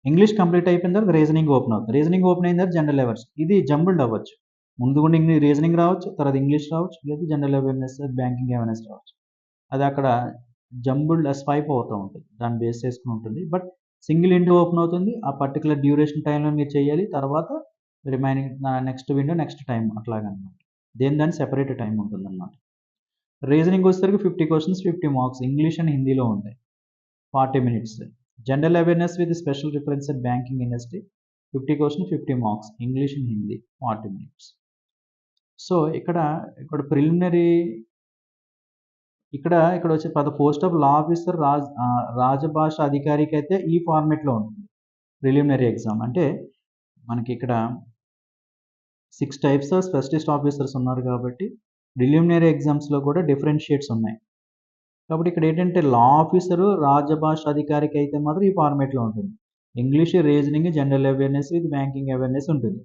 ఇంగ్లీష్ కంప్లీట్ అయిపోయిన తర్వాత రీజనింగ్ ఓపెన్ అవుతుంది. రీజనింగ్ ఓపెన్ అయిన తర్వాత జనరల్ అవేర్నెస్. ఇది జంబుల్డ్ అవ్వచ్చు, ముందు కూడా రీజనింగ్ రావచ్చు, తర్వాత ఇంగ్లీష్ రావచ్చు, లేదా జనరల్ అవేర్నెస్, బ్యాంకింగ్ అవేర్నెస్ రావచ్చు. అది అక్కడ జంబుల్డ్ స్వైప్ అవుతూ ఉంటుంది, దాన్ని బేస్ చేసుకుని ఉంటుంది. బట్ సింగిల్ విండో ఓపెన్ అవుతుంది, ఆ పర్టికులర్ డ్యూరేషన్ టైంలో మీరు చేయాలి, తర్వాత remaining next window next time అట్లాగనమాట. దాని సెపరేట్ టైం ఉంటుంది అన్నమాట. రీజనింగ్ వచ్చేసరికి 50 క్వశ్చన్స్, 50 మార్క్స్, ఇంగ్లీష్ అండ్ హిందీలో ఉంటాయి, 40 minutes. General awareness with special reference at banking industry, 50 question, 50 marks, English and Hindi, 40 minutes. So ఇక్కడ ప్రిలిమినరీ, ఇక్కడ వచ్చి for the post of law officer Rajbhasha అధికారికి అయితే ఈ ఫార్మేట్లో ఉంటుంది ప్రిలిమినరీ ఎగ్జామ్. అంటే మనకి ఇక్కడ 6 types ఆఫ్ స్పెషలిస్ట్ ఆఫీసర్స్ ఉన్నారు కాబట్టి ప్రిలిమినరీ ఎగ్జామ్స్లో కూడా డిఫరెన్షియేట్స్ ఉన్నాయి. కాబట్టి ఇక్కడ ఏంటంటే లా ఆఫీసరు రాజభాష అధికారికి అయితే మాత్రం ఈ ఫార్మేట్లో ఉంటుంది. English, reasoning, general awareness with banking awareness ఉంటుంది.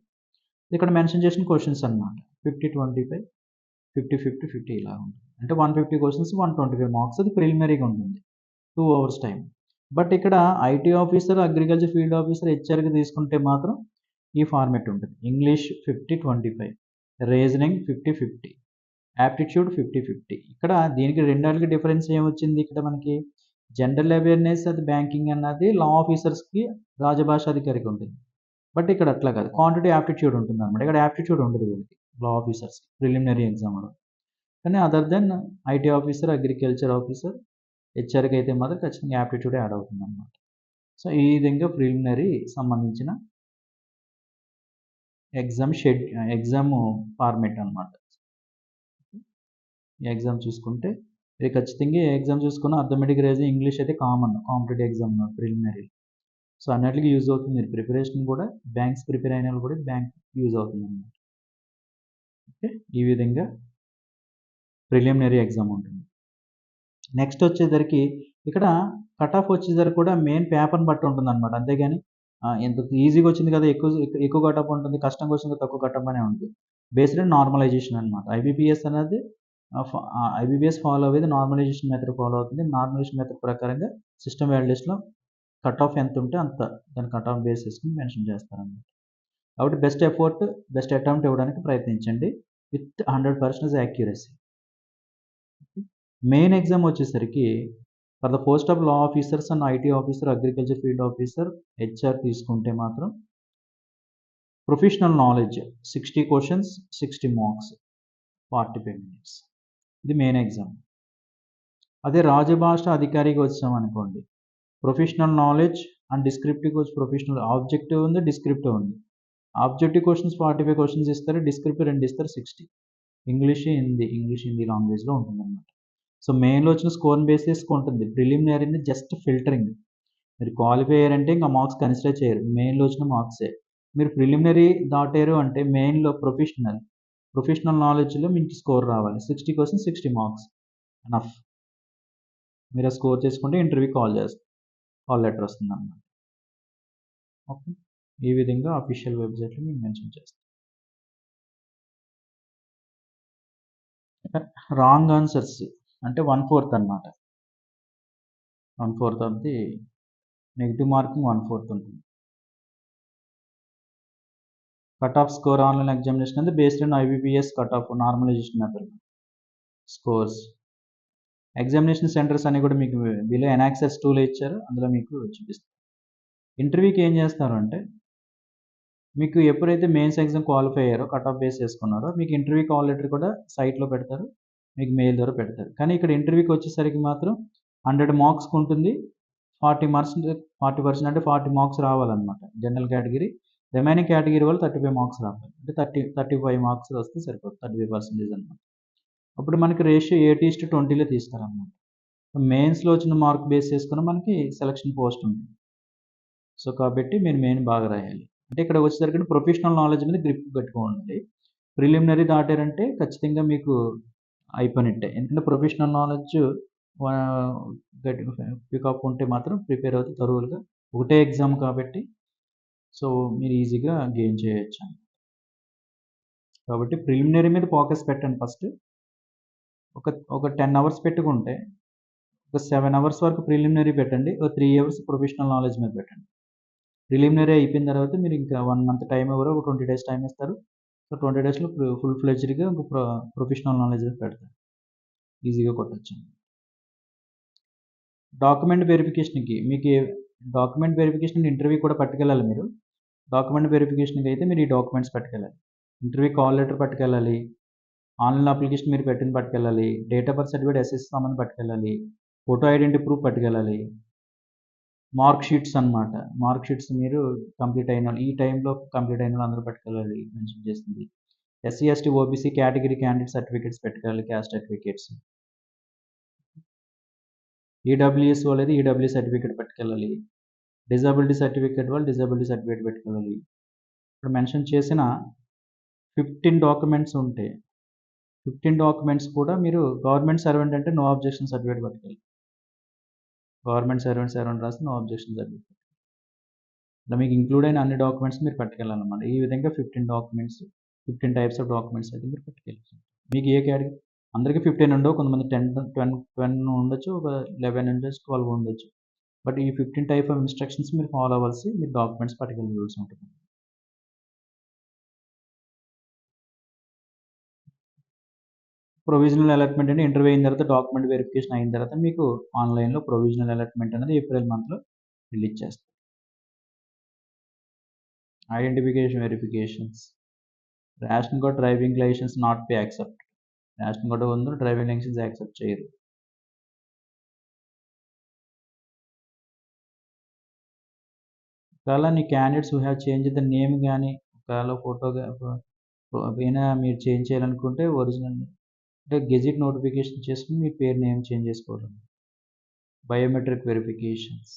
ఇక్కడ మెన్షన్ చేసిన క్వశ్చన్స్ అనమాట, 50, 25, 50, 50, 50 ఇలా ఉంటుంది. అంటే 150 క్వశ్చన్స్, 125 మార్క్స్. అది ప్రిలిమినరీగా ఉంటుంది, 2 hours టైం. బట్ ఇక్కడ IT officer, agriculture field officer, హెచ్ఆర్కి తీసుకుంటే మాత్రం ఈ ఫార్మేట్ ఉంటుంది. English 50, 25, reasoning 50, 50, aptitude 50, 50. ఇక్కడ దీనికి రెండాళ్ళకి డిఫరెన్స్ ఏమొచ్చింది, ఇక్కడ మనకి జనరల్ అవేర్నెస్ అది బ్యాంకింగ్ అన్నది లా ఆఫీసర్స్కి, రాజభాష అధికారికి ఉంటుంది. బట్ ఇక్కడ అట్లా కాదు, క్వాంటిటీ యాప్టిట్యూడ్ ఉంటుంది అనమాట. ఇక్కడ యాప్టిట్యూడ్ ఉండదు వీళ్ళకి, లా ఆఫీసర్స్ ప్రిలిమినరీ ఎగ్జామ్లో. కానీ other than IT officer, agriculture officer, హెచ్ఆర్కి అయితే మాత్రం ఖచ్చితంగా యాప్టిట్యూడ్ యాడ్ అవుతుంది అనమాట. సో ఈ విధంగా ప్రిలిమినరీ సంబంధించిన ఎగ్జామ్ ఫార్మేట్ అనమాట. ఈ ఎగ్జామ్ చూసుకుంటే ఇది ఖచ్చితంగా ఎగ్జామ్ చూసుకున్న అర్థమెటిక్, రీజనింగ్, ఇంగ్లీష్ అయితే కాంపిటేటివ్ ఎగ్జామ్ ప్రిలిమినరీ. సో అన్నిటికీ యూజ్ అవుతుంది. మీరు ప్రిపరేషన్ కూడా బ్యాంక్స్ ప్రిపేర్ అయిన వాళ్ళు కూడా బ్యాంక్ యూజ్ అవుతుంది అన్నమాట. ఓకే, ఈ విధంగా ప్రిలిమినరీ ఎగ్జామ్ ఉంటుంది. నెక్స్ట్ వచ్చేసరికి ఇక్కడ కట్ ఆఫ్ వచ్చేసరికి కూడా మెయిన్ పేపర్ని బట్టి ఉంటుంది అనమాట. అంతేగాని ఎంత ఈజీగా వచ్చింది కదా ఎక్కువ కట్ ఆఫ్ ఉంటుంది, కష్టంగా వచ్చింది తక్కువ కట్ ఆఫ్ అనే ఉంటుంది. బేస్డ్ ఆన్ నార్మలైజేషన్ అనమాట. ఐబీపీఎస్ అనేది ఐబీపీఎస్ ఫాలో అయ్యేది నార్మలైజేషన్ మెథడ్ ఫాలో అవుతుంది. నార్మలైజేషన్ మెథడ్ ప్రకారంగా సిస్టమ్ వాల్యూస్లో కట్ ఆఫ్ ఎంత ఉంటే అంత దాని కట్ ఆఫ్ బేస్ చేసుకుని మెన్షన్ చేస్తారన్నమాట. కాబట్టి బెస్ట్ ఎఫర్ట్, బెస్ట్ అటెంప్ట్ ఇవ్వడానికి ప్రయత్నించండి విత్ 100% యాక్యురసీ. మెయిన్ ఎగ్జామ్ వచ్చేసరికి for the post of law officers and IT officer, agriculture field officer, HR తీసుకుంటే మాత్రం professional knowledge 60 questions, 60 marks, 45 minutes. ఇది మెయిన్ ఎగ్జామ్. అదే రాజభాష అధికారికి వచ్చామనుకోండి, professional knowledge and descriptive question, professional objective ఉంది, descriptive ఉంది. Objective questions 45 questions ఇస్తారు, descriptive 2 ఇస్తారు, 60. ఇంగ్లీష్ హిందీ లాంగ్వేజ్లో ఉంటుందన్నమాట. సో మెయిన్లో వచ్చిన స్కోర్ని బేస్ చేసుకుంటుంది. ప్రిలిమినరీని జస్ట్ ఫిల్టరింగ్. మీరు క్వాలిఫై అయ్యారంటే ఇంకా మార్క్స్ కన్సిడర్ చేయరు, మెయిన్లో వచ్చిన మార్క్సే. మీరు ప్రిలిమినరీ దాటారు అంటే మెయిన్లో ప్రొఫెషనల్ నాలెడ్జ్లో మీకు స్కోర్ రావాలి. 60 క్వశ్చన్స్, 60 మార్క్స్ ఎనఫ్. మీరు స్కోర్ చేసుకుంటే ఇంటర్వ్యూ కాల్ లెటర్ వస్తుంది అన్నమాట. ఓకే, ఈ విధంగా అఫీషియల్ వెబ్సైట్లో మీకు మెన్షన్ చేస్తాను. రాంగ్ ఆన్సర్స్ అంటే 1/4 అన్నమాట. 1/4 ఆఫ్ ది నెగిటివ్ మార్కింగ్ 1/4 ఉంటుంది. Cut off score online examination అంటే based on IBPS cut off normalisation method scores. Examination centres అన్ని కూడా మీకు బిలో ఎనాక్సెస్ టూల్ ఇచ్చారు, అందులో మీకు చూపిస్తారు. ఇంటర్వ్యూకి ఏం చేస్తారు అంటే మీకు ఎప్పుడైతే మెయిన్స్ ఎగ్జామ్ క్వాలిఫై అయ్యారో, కట్ ఆఫ్ బేస్ చేసుకున్నారో, మీకు ఇంటర్వ్యూ కాల్ లెటర్ కూడా సైట్లో పెడతారు, మీకు మెయిల్ ద్వారా పెడతారు. కానీ ఇక్కడ ఇంటర్వ్యూకి వచ్చేసరికి మాత్రం 100 మార్క్స్కి ఉంటుంది. 40% అంటే 40 మార్క్స్ రావాలన్నమాట జనరల్ కేటగిరీ. రిమైనింగ్ కేటగిరీ వాళ్ళు 35 మార్క్స్ రావాలి. అంటే 35 మార్క్స్ వస్తే సరిపోతుంది, 35% అనమాట. అప్పుడు మనకి రేషియో 8:20లో తీస్తారనమాట. మెయిన్స్‌లో వచ్చిన మార్క్ బేస్ చేసుకొని మనకి సెలక్షన్ పోస్ట్ ఉంది. సో, కాబట్టి మీరు మెయిన్ బాగా రాయాలి. అంటే ఇక్కడికి వచ్చేసరికి ప్రొఫెషనల్ నాలెడ్జ్ మీద గ్రిప్ గట్టిగా ఉండాలి. ప్రిలిమినరీ దాటారంటే ఖచ్చితంగా మీకు అయిపోయినట్టే. ఎందుకంటే ప్రొఫెషనల్ నాలెడ్జ్ గట్టిగా పికప్ ఉంటే మాత్రం ప్రిపేర్ అవుతే తరువులుగా ఒకటే ఎగ్జామ్ కాబట్టి సో, మీరు ఈజీగా గెయిన్ చేయొచ్చు. కాబట్టి ప్రిలిమినరీ మీద ఫోకస్ పెట్టండి ఫస్ట్. ఒక 10 అవర్స్ పెట్టుకుంటే, ఒక 7 అవర్స్ వరకు ప్రిలిమినరీ పెట్టండి. ఒక 3 అవర్స్ ప్రొఫెషనల్ నాలెడ్జ్ మీద పెట్టండి. ప్రిలిమినరీ అయిపోయిన తర్వాత మీరు ఇంకా 1 మంత్ టైమ్ ఇవ్వరు. ఒక 20 డేస్ టైమ్ ఇస్తారు. సో, 20 డేస్‌లో ఫుల్ ఫ్లెడ్జ్డ్‌గా ఒక ప్రొఫెషనల్ నాలెడ్జ్ మీద పెడతారు. ఈజీగా కొట్టొచ్చు. డాక్యుమెంట్ వెరిఫికేషన్‌కి మీకు డాక్యుమెంట్ వెరిఫికేషన్ ఇంటర్వ్యూ కూడా పట్టుకెళ్ళాలి మీరు. డాక్యుమెంట్ వెరిఫికేషన్‌కి అయితే మీరు ఈ డాక్యుమెంట్స్ పట్టుకెళ్ళాలి. ఇంటర్వ్యూ కాల్ లెటర్ పట్టుకెళ్ళాలి. ఆన్‌లైన్ అప్లికేషన్ మీరు పెట్టింది పట్టుకెళ్ళాలి. Date of birth certificate, SSC సంబంధం పట్టుకెళ్ళాలి. ఫోటో ఐడెంటిటీ ప్రూఫ్ పట్టుకెళ్ళాలి. మార్క్ షీట్స్ అన్నమాట. మార్క్ షీట్స్ మీరు కంప్లీట్ అయినోళ్ళు ఈ టైంలో కంప్లీట్ అయినోళ్ళు అందరూ పట్టుకెళ్ళాలి మెన్షన్ చేసింది. SC, ST, OBC category candidate certificates పెట్టుకెళ్ళాలి. Caste certificates. ఈడబ్ల్యూఎస్ వాళ్ళది ఈడబ్ల్యూ సర్టిఫికేట్ పట్టుకెళ్ళాలి. డిజబిలిటీ సర్టిఫికేట్ వాళ్ళు డిజబిలిటీ సర్టిఫికేట్ పెట్టుకెళ్ళాలి. ఇక్కడ మెన్షన్ చేసిన 15 డాక్యుమెంట్స్ ఉంటే 15 డాక్యుమెంట్స్ కూడా మీరు గవర్నమెంట్ సర్వెంట్ అంటే నో అబ్జెక్షన్ సర్టిఫికేట్ పట్టుకెళ్ళాలి. గవర్నమెంట్ సర్వెంట్ రాసి నో అబ్జెక్షన్ సర్టిఫికేట్. ఇలా మీకు ఇంక్లూడ్ అయిన అన్ని డాక్యుమెంట్స్ మీరు పట్టుకెళ్ళాలన్నమాట. ఈ విధంగా 15 డాక్యుమెంట్స్ 15 టైప్స్ ఆఫ్ డాక్యుమెంట్స్ అయితే మీరు పట్టుకెళ్ళచ్చు. మీకు ఏ కేటగిరీ అందరికి 15 ఉండవు. కొంతమంది 10 ఉండొచ్చు. ఒక 11 ఉండొచ్చు. 12 ఉండొచ్చు. బట్ ఈ 15 టైప్ ఆఫ్ ఇన్‌స్ట్రక్షన్స్ మీరు ఫాలో అవ్వాల్సి మీరు డాక్యుమెంట్స్ పట్టుకెళ్ళాల్సి ఉంటుంది. ప్రొవిజనల్ అలాట్‌మెంట్ అంటే ఇంటర్వ్యూ అయిన తర్వాత డాక్యుమెంట్ వెరిఫికేషన్ అయిన తర్వాత మీకు ఆన్‌లైన్‌లో ప్రొవిజనల్ అలాట్‌మెంట్ అనేది ఏప్రిల్ మంత్‌లో రిలీజ్ చేస్తారు. Identification verifications. Ration card, driving licence not be accept. Ration card ఉంది, డ్రైవింగ్ లైసెన్స్ యాక్సెప్ట్ చేయరు. ఒకవేళ నీ candidates who have changed the name గాని, ఒకవేళ అయినా మీరు చేంజ్ చేయాలనుకుంటే ఒరిజినల్ అంటే గెజిట్ నోటిఫికేషన్ చేసుకొని మీ పేరు నేమ్ చేంజ్ చేసుకోవాలండి. బయోమెట్రిక్ వెరిఫికేషన్స్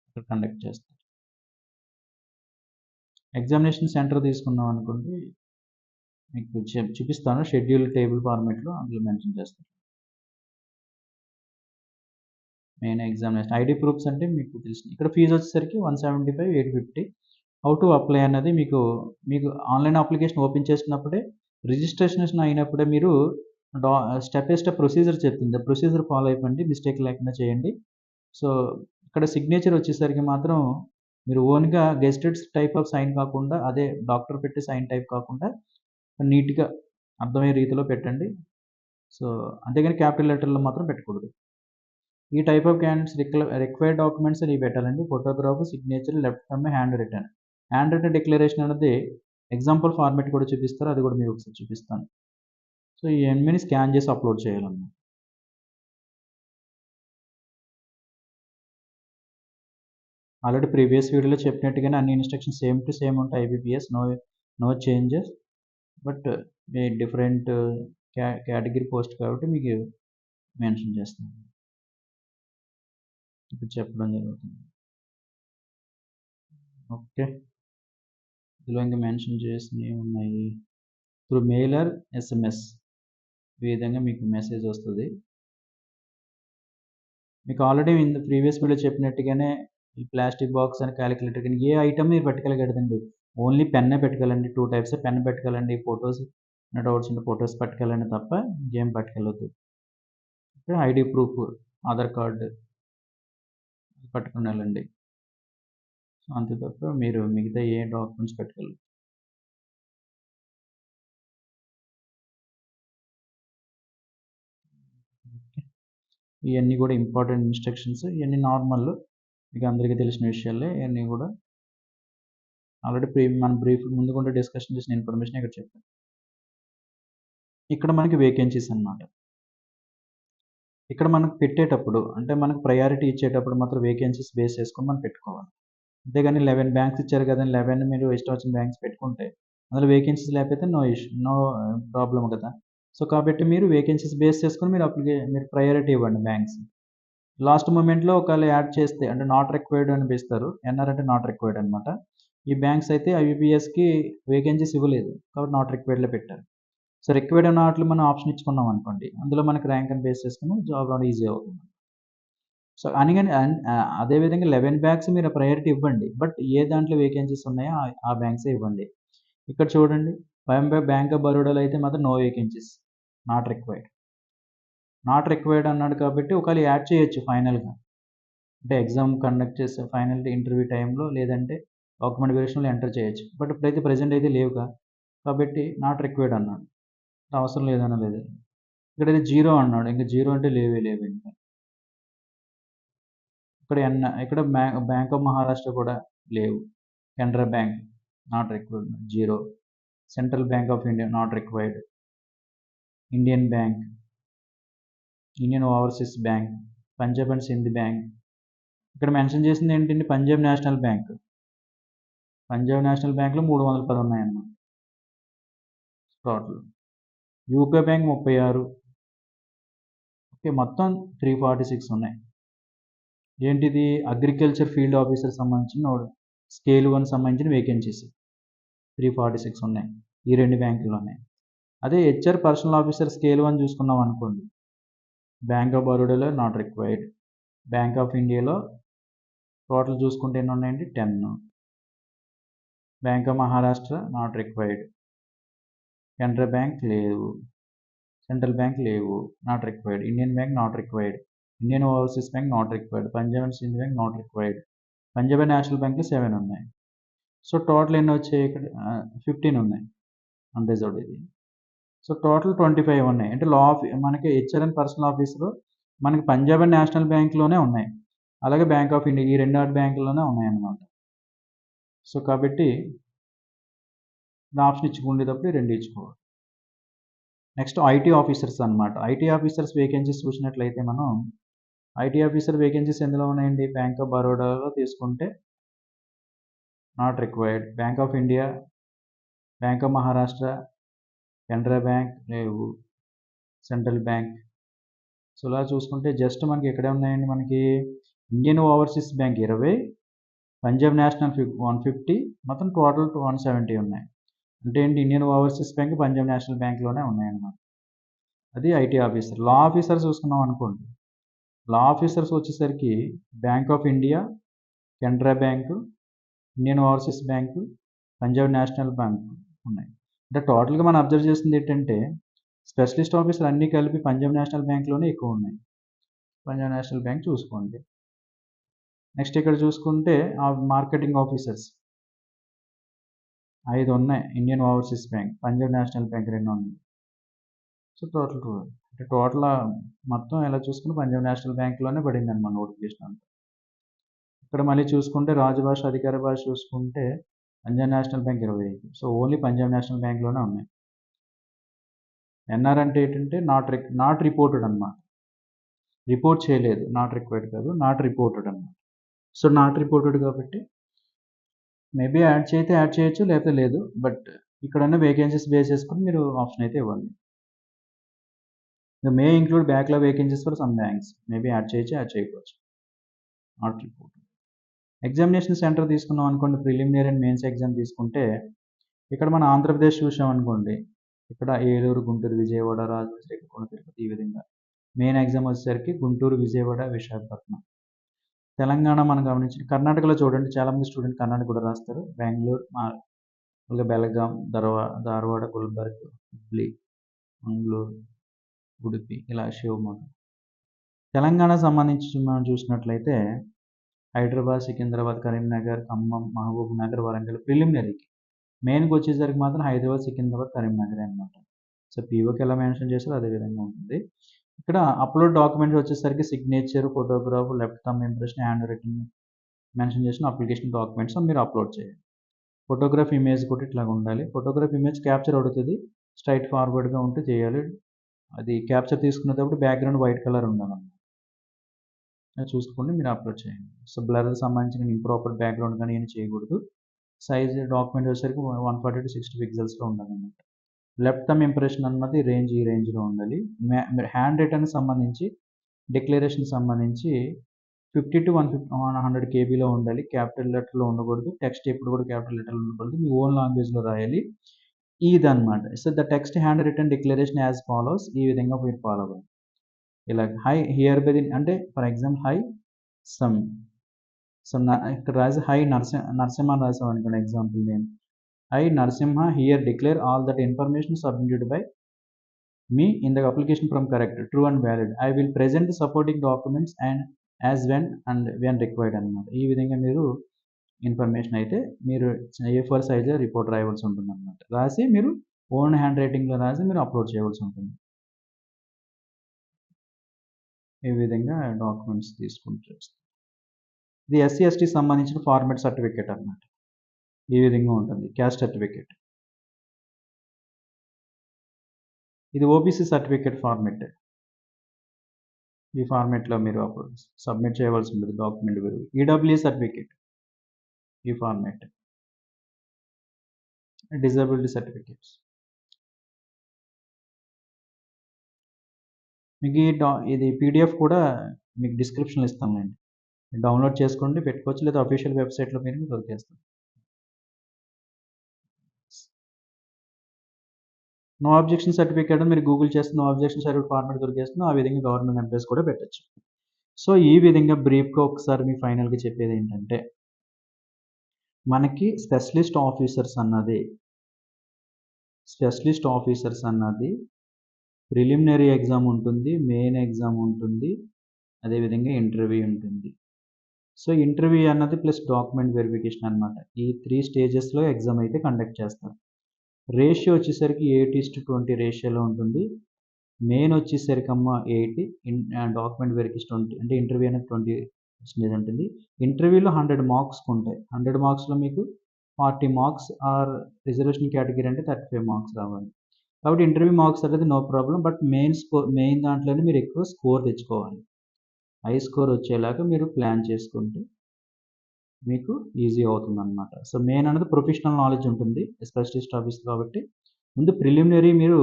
ఇక్కడ కండక్ట్ చేస్తారు. ఎగ్జామినేషన్ సెంటర్ తీసుకున్నాం అనుకోండి, మీకు చూపిస్తాను షెడ్యూల్ టేబుల్ ఫార్మాట్‌లో అందులో మెన్షన్ చేస్తాను. మెయిన్ ఎగ్జామినేషన్ ఐడీ ప్రూఫ్స్ అంటే మీకు తెలిసింది. ఇక్కడ ఫీజు వచ్చేసరికి 175, 850. హౌ టు అప్లై అన్నది మీకు ఆన్‌లైన్ అప్లికేషన్ ఓపెన్ చేసినప్పుడే రిజిస్ట్రేషన్ అయినప్పుడే మీరు డా స్టెప్ బై స్టెప్ ప్రొసీజర్ చెప్తుంది. ప్రొసీజర్ ఫాలో అయిపోండి. మిస్టేక్ లేకుండా చేయండి. సో, ఇక్కడ సిగ్నేచర్ వచ్చేసరికి మాత్రం మీరు ఓన్‌గా గెస్టెడ్ టైప్ ఆఫ్ సైన్ కాకుండా అదే డాక్టర్ పెట్టే సైన్ టైప్ కాకుండా నీట్‌గా అర్థమయ్యే రీతిలో పెట్టండి. సో, అంతేగాని క్యాపిటల్ లెటర్‌లో మాత్రం పెట్టకూడదు. ఈ type of candidates required documents అనేవి పెట్టాలండి. Photograph, signature, left thumb, hand written. Hand written declaration అనేది ఎగ్జాంపుల్ ఫార్మాట్ కూడా చూపిస్తారు. అది కూడా మీకు ఒకసారి చూపిస్తాను. సో, ఇయన్నీని స్కాన్ చేసి అప్లోడ్ చేయాలన్నమాట. ఆల్రెడీ ప్రీవియస్ వీడియోలో చెప్పినట్టుగానే అన్ని ఇన్‌స్ట్రక్షన్స్ సేమ్ టు సేమ్ ఉంటాయి. IBPS no changes. బట్ మీ డిఫరెంట్ కేటగిరీ పోస్ట్ కాబట్టి మీకు మెన్షన్ చేస్తున్నాను. ఇప్పుడు చెప్పడం జరుగుతుంది. ఓకే. ఇందులో ఇంకా మెన్షన్ చేసినవి ఉన్నాయి. త్రూ మెయిల్ ఆర్ ఎస్ఎంఎస్ ఈ విధంగా మీకు మెసేజ్ వస్తది. మీకు ఆల్రెడీ ప్రీవియస్ వీడియో చెప్పినట్టుగానే ఈ ప్లాస్టిక్ బాక్స్ అని క్యాలిక్యులేటర్ కానీ ఏ ఐటెమ్ మీరు పట్టుకెళ్ళకూడదండి. ఓన్లీ పెన్నే పట్టుకెళ్ళండి. 2 టైప్స్ పెన్ పట్టుకెళ్ళండి. ఫోటోస్ డౌట్స్ ఉంటే ఫోటోస్ పట్టుకెళ్ళండి తప్ప ఇంకేం పట్టుకెళ్ళొద్దు. ఐడీ ప్రూఫ్ ఆధార్ కార్డ్ పట్టుకొని వెళ్ళండి. అంతే తప్ప మీరు మిగతా ఏ డాక్యుమెంట్స్ పట్టుకెళ్ళొద్దు. ఇవన్నీ కూడా ఇంపార్టెంట్ ఇన్‌స్ట్రక్షన్స్. ఇవన్నీ నార్మల్ మీకు అందరికీ తెలిసిన విషయాలే. ఇవన్నీ కూడా ఆల్రెడీ మనం ముందు కూడా డిస్కషన్ చేసిన ఇన్ఫర్మేషన్ ఇక్కడ చెప్పాను. ఇక్కడ మనకి వేకెన్సీస్ అన్నమాట. ఇక్కడ మనకు పెట్టేటప్పుడు అంటే మనకు ప్రయారిటీ ఇచ్చేటప్పుడు మాత్రం వేకెన్సీస్ బేస్ చేసుకొని మనం పెట్టుకోవాలి. అంతేగాని 11 బ్యాంక్స్ ఇచ్చారు కదండీ! 11 మీరు ఇష్టం వచ్చిన బ్యాంక్స్ పెట్టుకుంటే అందులో వేకెన్సీస్ లేకపోతే నో ప్రాబ్లమ్ కదా! సో కాబట్టి మీరు వేకెన్సీస్ బేస్ చేసుకొని మీరు ప్రయారిటీ ఇవ్వండి బ్యాంక్స్. లాస్ట్ మొమెంట్‌లో ఒకవేళ యాడ్ చేస్తే అంటే నాట్ రిక్వైర్డ్ అని ఇస్తారు. ఎన్ఆర్ అంటే నాట్ రిక్వైర్డ్ అనమాట. ఈ బ్యాంక్స్ అయితే ఐబీపీఎస్‌కి వేకెన్సీస్ ఇవ్వలేదు. కాబట్టి నాట్ రిక్వైర్డ్‌లో పెట్టారు. సో రిక్వైర్డ్ అన్న వాటిలో మనం ఆప్షన్ ఇచ్చుకున్నాం అనుకోండి. అందులో మనకి ర్యాంక్‌ని బేస్ చేసుకొని జాబ్ రావడం ఈజీ అవుతుంది. సో అనగానే అదే విధంగా 11 బ్యాంక్స్ మీరు ప్రయారిటీ ఇవ్వండి. బట్ ఏ దాంట్లో వేకెన్సీస్ ఉన్నాయో ఆ బ్యాంక్సే ఇవ్వండి. ఇక్కడ చూడండి బ్యాంక్ ఆఫ్ బరోడాలో అయితే మాత్రం no vacancies. Not required. Not required అన్నాడు కాబట్టి ఒకవేళ యాడ్ చేయొచ్చు ఫైనల్‌గా. అంటే ఎగ్జామ్ కండక్ట్ చేసే ఫైనల్ ఇంటర్వ్యూ టైంలో లేదంటే డాక్యుమెంట్ వెరిఫికేషన్‌లో ఎంటర్ చేయొచ్చు. బట్ ఇప్పుడైతే ప్రెజెంట్ అయితే లేవుగా. కాబట్టి నాట్ రిక్వైర్డ్ అన్నాడు. అవసరం లేదనలేదు. ఇక్కడైతే 0 అన్నాడు. ఇంక 0 అంటే లేవే లేవు ఇంకా. ఇక్కడ బ్యాంక్ ఆఫ్ మహారాష్ట్ర కూడా లేవు. Canara bank not required 0. Central bank of India not required. Indian bank, Indian overseas bank, Punjab and Sindh bank. ఇక్కడ మెన్షన్ చేసింది ఏంటంటే Punjab national bank. Punjab national బ్యాంక్‌లో 310 ఉన్నాయన్నమాట. టోటల్. UCO bank 36. ఓకే. మొత్తం 346 ఉన్నాయి. ఏంటిది అగ్రికల్చర్ ఫీల్డ్ ఆఫీసర్ సంబంధించిన స్కేల్ 1 సంబంధించిన వేకెన్సీస్ 346 ఉన్నాయి. ఈ 2 బ్యాంకుల్లోనే. అదే హెచ్ఆర్ పర్సనల్ ఆఫీసర్ స్కేల్ 1 చూసుకున్నాం అనుకోండి. బ్యాంక్ ఆఫ్ బరోడాలో నాట్ రిక్వైర్డ్. బ్యాంక్ ఆఫ్ ఇండియాలో టోటల్ చూసుకుంటే ఎన్ని ఉన్నాయండి 10. Bank of Maharashtra not required. Canara bank లేవు. సెంట్రల్ బ్యాంక్ లేవు. Not required. Indian bank not required. Indian overseas bank not required. Punjab and Sindh bank not required. Punjab and national బ్యాంక్‌లో 7 ఉన్నాయి. So total ఎన్ని వచ్చాయి ఇక్కడ 15 ఉన్నాయి. అన్రిజర్వ్డ్ ఇది. సో టోటల్ 25 ఉన్నాయి. అంటే మనకి హెచ్ఆర్ అండ్ పర్సనల్ ఆఫీసర్ మనకి పంజాబ్ అండ్ నేషనల్ బ్యాంక్‌లోనే ఉన్నాయి. అలాగే బ్యాంక్ ఆఫ్ ఇండియా ఈ 2 బ్యాంకుల్లోనే ఉన్నాయన్నమాట. సో కాబట్టి ఆప్షన్ ఇచ్చుకునేటప్పుడు ఈ 2 ఇచ్చుకోవాలి. నెక్స్ట్ ఐటీ ఆఫీసర్స్ అన్నమాట. ఐటీ ఆఫీసర్స్ వేకెన్సీస్ చూసినట్లయితే మనం ఐటీ ఆఫీసర్ వేకెన్సీస్ ఎందులో ఉన్నాయండి? బ్యాంక్ ఆఫ్ బరోడాలో తీసుకుంటే not required. Bank of India, bank of Maharashtra, Canara bank లేవు. Central bank. సో ఇలా చూసుకుంటే జస్ట్ మనకి ఎక్కడే ఉన్నాయండి మనకి Indian overseas bank 20, Punjab national 150, మొత్తం టోటల్ 170 ఉన్నాయి. అంటే ఏంటి Indian overseas bank Punjab national బ్యాంక్‌లోనే ఉన్నాయన్నమాట. అది ఐటీ ఆఫీసర్. లా ఆఫీసర్ చూసుకున్నాం అనుకోండి. లా ఆఫీసర్స్ వచ్చేసరికి bank of India, Canara bank, Indian overseas bank, Punjab national bank ఉన్నాయి. అంటే టోటల్‌గా మనం అబ్జర్వ్ చేసింది ఏంటంటే స్పెషలిస్ట్ ఆఫీసర్లు అన్నీ కలిపి పంజాబ్ నేషనల్ బ్యాంక్‌లోనే ఎక్కువ ఉన్నాయి. పంజాబ్ నేషనల్ బ్యాంక్ చూసుకోండి. నెక్స్ట్ ఇక్కడ చూసుకుంటే మార్కెటింగ్ ఆఫీసర్స్ 5 ఉన్నాయి. Indian overseas bank, Punjab national bank 2 ఉన్నాయి. సో టోటల్ 2 అంటే టోటల్ మొత్తం ఎలా చూసుకున్నా పంజాబ్ నేషనల్ బ్యాంక్‌లోనే పడిందన్నమాట నోటిఫికేషన్ అంతా. ఇక్కడ మళ్ళీ చూసుకుంటే రాజభాష అధికార భాష చూసుకుంటే Punjab national bank 25. So only Punjab national బ్యాంక్‌లోనే ఉన్నాయి. ఎన్ఆర్ అంటే ఏంటంటే నాట్ రిపోర్టెడ్ అన్నమాట. రిపోర్ట్ చేయలేదు. నాట్ రిక్వైర్డ్ కాదు. నాట్ రిపోర్టెడ్ అన్నమాట. సో నాట్ రిపోర్టెడ్ కాబట్టి మేబీ యాడ్ చేయొచ్చు లేకపోతే లేదు. బట్ ఇక్కడున్న వేకెన్సీస్ బేస్ చేసుకొని మీరు ఆప్షన్ అయితే ఇవ్వండి. మే include backlog vacancies for some banks. Maybe add చేయొచ్చు, యాడ్ చేయకపోవచ్చు. Not reported. ఎగ్జామినేషన్ సెంటర్ తీసుకున్నాం అనుకోండి. ప్రిలిమినరీ అండ్ మెయిన్స్ ఎగ్జామ్ తీసుకుంటే ఇక్కడ మన ఆంధ్రప్రదేశ్ చూసామనుకోండి. ఇక్కడ ఏలూరు, గుంటూరు, విజయవాడ, రాజమండ్రి, శ్రీకాకుళం, తిరుపతి ఈ విధంగా. మెయిన్ ఎగ్జామ్ వచ్చేసరికి గుంటూరు, విజయవాడ, విశాఖపట్నం. తెలంగాణ మనం గమనించి కర్ణాటకలో చూడండి చాలామంది స్టూడెంట్ కర్ణాటక కూడా రాస్తారు. బెంగుళూరు, అలాగే బెళగాం, ధారవాడ, గుల్బర్గ్, హుబ్లీ, మంగళూరు, ఉడుపి ఇలా శివమొగ్గ. తెలంగాణకు సంబంధించి మనం చూసినట్లయితే హైదరాబాద్, సికింద్రాబాద్, కరీంనగర్, ఖమ్మం, మహబూబ్ నగర్, వరంగల్ ప్రిలిమినరీకి. మెయిన్‌కి వచ్చేసరికి మాత్రం హైదరాబాద్, సికింద్రాబాద్, కరీంనగర్ అన్నమాట. సో పీఓకి ఎలా మెన్షన్ చేశారో అదే విధంగా ఉంటుంది. ఇక్కడ అప్లోడ్ డాక్యుమెంట్స్ వచ్చేసరికి signature, photograph, left thumb impression, hand writing mention చేసిన అప్లికేషన్ డాక్యుమెంట్స్ మీరు అప్లోడ్ చేయాలి. ఫోటోగ్రాఫ్ ఇమేజ్ కూడా ఇట్లాగ ఉండాలి. ఫోటోగ్రాఫ్ ఇమేజ్ క్యాప్చర్ అడుగుతుంది. స్ట్రైట్ ఫార్వర్డ్‌గా ఉంటే చేయాలి. అది క్యాప్చర్ తీసుకునేటప్పుడు బ్యాక్‌గ్రౌండ్ వైట్ కలర్ ఉండాలన్నమాట. అది చూసుకొని మీరు అప్లోడ్ చేయండి. సో బ్లర్‌కి సంబంధించిన ఇంప్రాపర్ బ్యాక్‌గ్రౌండ్ కానీ ఏమి చేయకూడదు. సైజ్ డాక్యుమెంట్ వచ్చేసరికి 140-60 పిక్సెల్స్‌లో ఉండాలన్నమాట. లెఫ్ట్ థంబ్ ఇంప్రెషన్ అన్నది ఈ రేంజ్లో ఉండాలి. మీరు హ్యాండ్ రిటర్న్కి సంబంధించి డిక్లరేషన్ సంబంధించి 50 to 100 కేబీలో ఉండాలి. క్యాపిటల్ లెటర్లో ఉండకూడదు. టెక్స్ట్ ఎప్పుడు కూడా క్యాపిటల్ లెటర్లో ఉండకూడదు. మీ ఓన్ లాంగ్వేజ్లో రాయాలి. ఇదన్నమాట. So the text hand written declaration as follows. ఈ విధంగా మీరు ఫాలో అవ్వాలి. ఇలా హై హియర్ బై అంటే ఫర్ ఎగ్జాంపుల్ హై సమ్ ఇక్కడ రాసి హై నరసింహ అని రాసాం అనుకోండి. Example name I Narasimha here declare all that information submitted by me in the application from correct, true and valid. I will present the supporting documents and as when required అన్నమాట. ఈ విధంగా మీరు information అయితే మీరు A4 size report రాయవలసి ఉంటుంది అన్నమాట. రాసి మీరు ఓన్ హ్యాండ్ రైటింగ్లో రాసి మీరు అప్లోడ్ చేయవలసి ఉంటుంది. ఈ విధంగా డాక్యుమెంట్స్ తీసుకుంటూ ఇది SC/ST సంబంధించిన ఫార్మాట్ సర్టిఫికేట్ అన్నమాట. ఈ విధంగా ఉంటుంది. Caste certificate. ఇది OBC సర్టిఫికేట్ ఫార్మాట్. ఈ ఫార్మాట్లో మీరు అప్పుడు సబ్మిట్ చేయవలసి ఉంటుంది డాక్యుమెంట్ మీరు. EWS సర్టిఫికేట్ ఈ ఫార్మాట్. డిజబిలిటీ సర్టిఫికేట్స్ మీకు ఇది PDF కూడా మీకు డిస్క్రిప్షన్లో ఇస్తానులేండి. డౌన్లోడ్ చేసుకోండి పెట్టుకోవచ్చు, లేదా అఫీషియల్ వెబ్సైట్లో మీరు దొరికేస్తుంది. నో అబ్జెక్షన్ సర్టిఫికేట్ మీరు గూగుల్ చేస్తే నో అబ్జెక్షన్ సర్టిఫికేట్ ఫార్మాట్ దొరికేస్తుంది. ఆ విధంగా గవర్నమెంట్ ఎంప్లాయీస్ కూడా పెట్టచ్చు. సో ఈ విధంగా బ్రీఫ్గా ఒకసారి మీ ఫైనల్గా చెప్పేది ఏంటంటే మనకి స్పెషలిస్ట్ ఆఫీసర్స్ అన్నది ప్రిలిమినరీ ఎగ్జామ్ ఉంటుంది, మెయిన్ ఎగ్జామ్ ఉంటుంది, అదేవిధంగా ఇంటర్వ్యూ ఉంటుంది. సో ఇంటర్వ్యూ అన్నది ప్లస్ డాక్యుమెంట్ వెరిఫికేషన్ అన్నమాట. ఈ 3 స్టేజెస్లో ఎగ్జామ్ అయితే కండక్ట్ చేస్తారు. రేషియో వచ్చేసరికి 8:20 రేషియోలో ఉంటుంది. మెయిన్ వచ్చేసరికి 80, డాక్యుమెంట్ వెరిఫికేషన్ 20, అంటే ఇంటర్వ్యూ అనేది 20% ఉంటుంది. ఇంటర్వ్యూలో 100 మార్క్స్ ఉంటాయి. 100 మార్క్స్లో మీకు 40 మార్క్స్ ఆర్ రిజర్వేషన్ కేటగిరీ అంటే 35 మార్క్స్ రావాలి. కాబట్టి ఇంటర్వ్యూ మార్క్స్ అనేది నో ప్రాబ్లం. బట్ మెయిన్ దాంట్లోనే మీరు ఎక్కువ స్కోర్ తెచ్చుకోవాలి. హై స్కోర్ వచ్చేలాగా మీరు ప్లాన్ చేసుకుంటే మీకు ఈజీ అవుతుందన్నమాట. సో మెయిన్ అనేది ప్రొఫెషనల్ నాలెడ్జ్ ఉంటుంది స్పెషలిస్ట్ ఆఫీస్ కాబట్టి. ముందు ప్రిలిమినరీ మీరు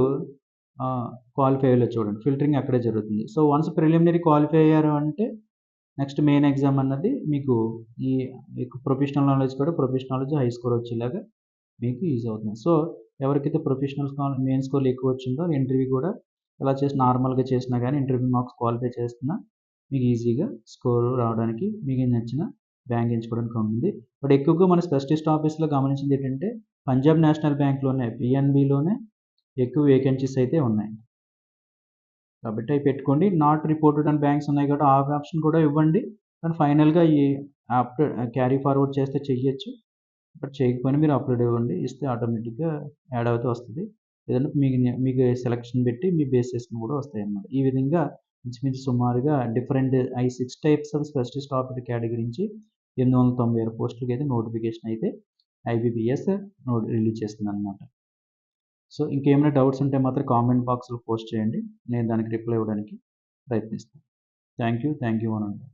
క్వాలిఫై అయ్యేలా చూడండి. ఫిల్టరింగ్ అక్కడే జరుగుతుంది. సో వన్స్ ప్రిలిమినరీ క్వాలిఫై అయ్యారు అంటే నెక్స్ట్ మెయిన్ ఎగ్జామ్ అన్నది మీకు ఈ ప్రొఫెషనల్ నాలెడ్జ్ కూడా హై స్కోర్ వచ్చేలాగా మీకు ఈజీ అవుతుంది. సో ఎవరికైతే మెయిన్ స్కోర్లు ఎక్కువ వచ్చిందో ఇంటర్వ్యూ కూడా ఎలా చేసి నార్మల్గా చేసినా కానీ ఇంటర్వ్యూ మార్క్స్ క్వాలిఫై చేస్తున్నా మీకు ఈజీగా స్కోర్ రావడానికి మీకు నచ్చిన బ్యాంక్ ఎంచుకోవడానికి ఉంటుంది. బట్ ఎక్కువగా మన స్పెషలిస్ట్ ఆఫీస్లో గమనించింది ఏంటంటే పంజాబ్ నేషనల్ బ్యాంక్లోనే PNBలోనే ఎక్కువ వేకెన్సీస్ అయితే ఉన్నాయి. కాబట్టి అవి పెట్టుకోండి. నాట్ రిపోర్టెడ్ అని బ్యాంక్స్ ఉన్నాయి కాబట్టి ఆ ఆప్షన్ కూడా ఇవ్వండి. కానీ ఫైనల్గా ఈ క్యారీ ఫార్వర్డ్ చేస్తే చెయ్యొచ్చు. బట్ చేయకపోయినా మీరు అప్లోడ్ ఇవ్వండి. ఇస్తే ఆటోమేటిక్గా యాడ్ అవుతూ వస్తుంది. ఏదైనా మీకు సెలక్షన్ పెట్టి మీ బేస్ చేసుకుని కూడా వస్తాయి అన్నమాట. ఈ విధంగా ఇంచుమించు సుమారుగా different 6 types of specialist officer category నుంచి 896 పోస్టులకి అయితే నోటిఫికేషన్ అయితే IBPS రిలీజ్ చేస్తుంది అన్నమాట. సో ఇంకేమైనా డౌట్స్ ఉంటే మాత్రం కామెంట్ బాక్స్లో పోస్ట్ చేయండి. నేను దానికి రిప్లై ఇవ్వడానికి ప్రయత్నిస్తాను. Thank you one and all.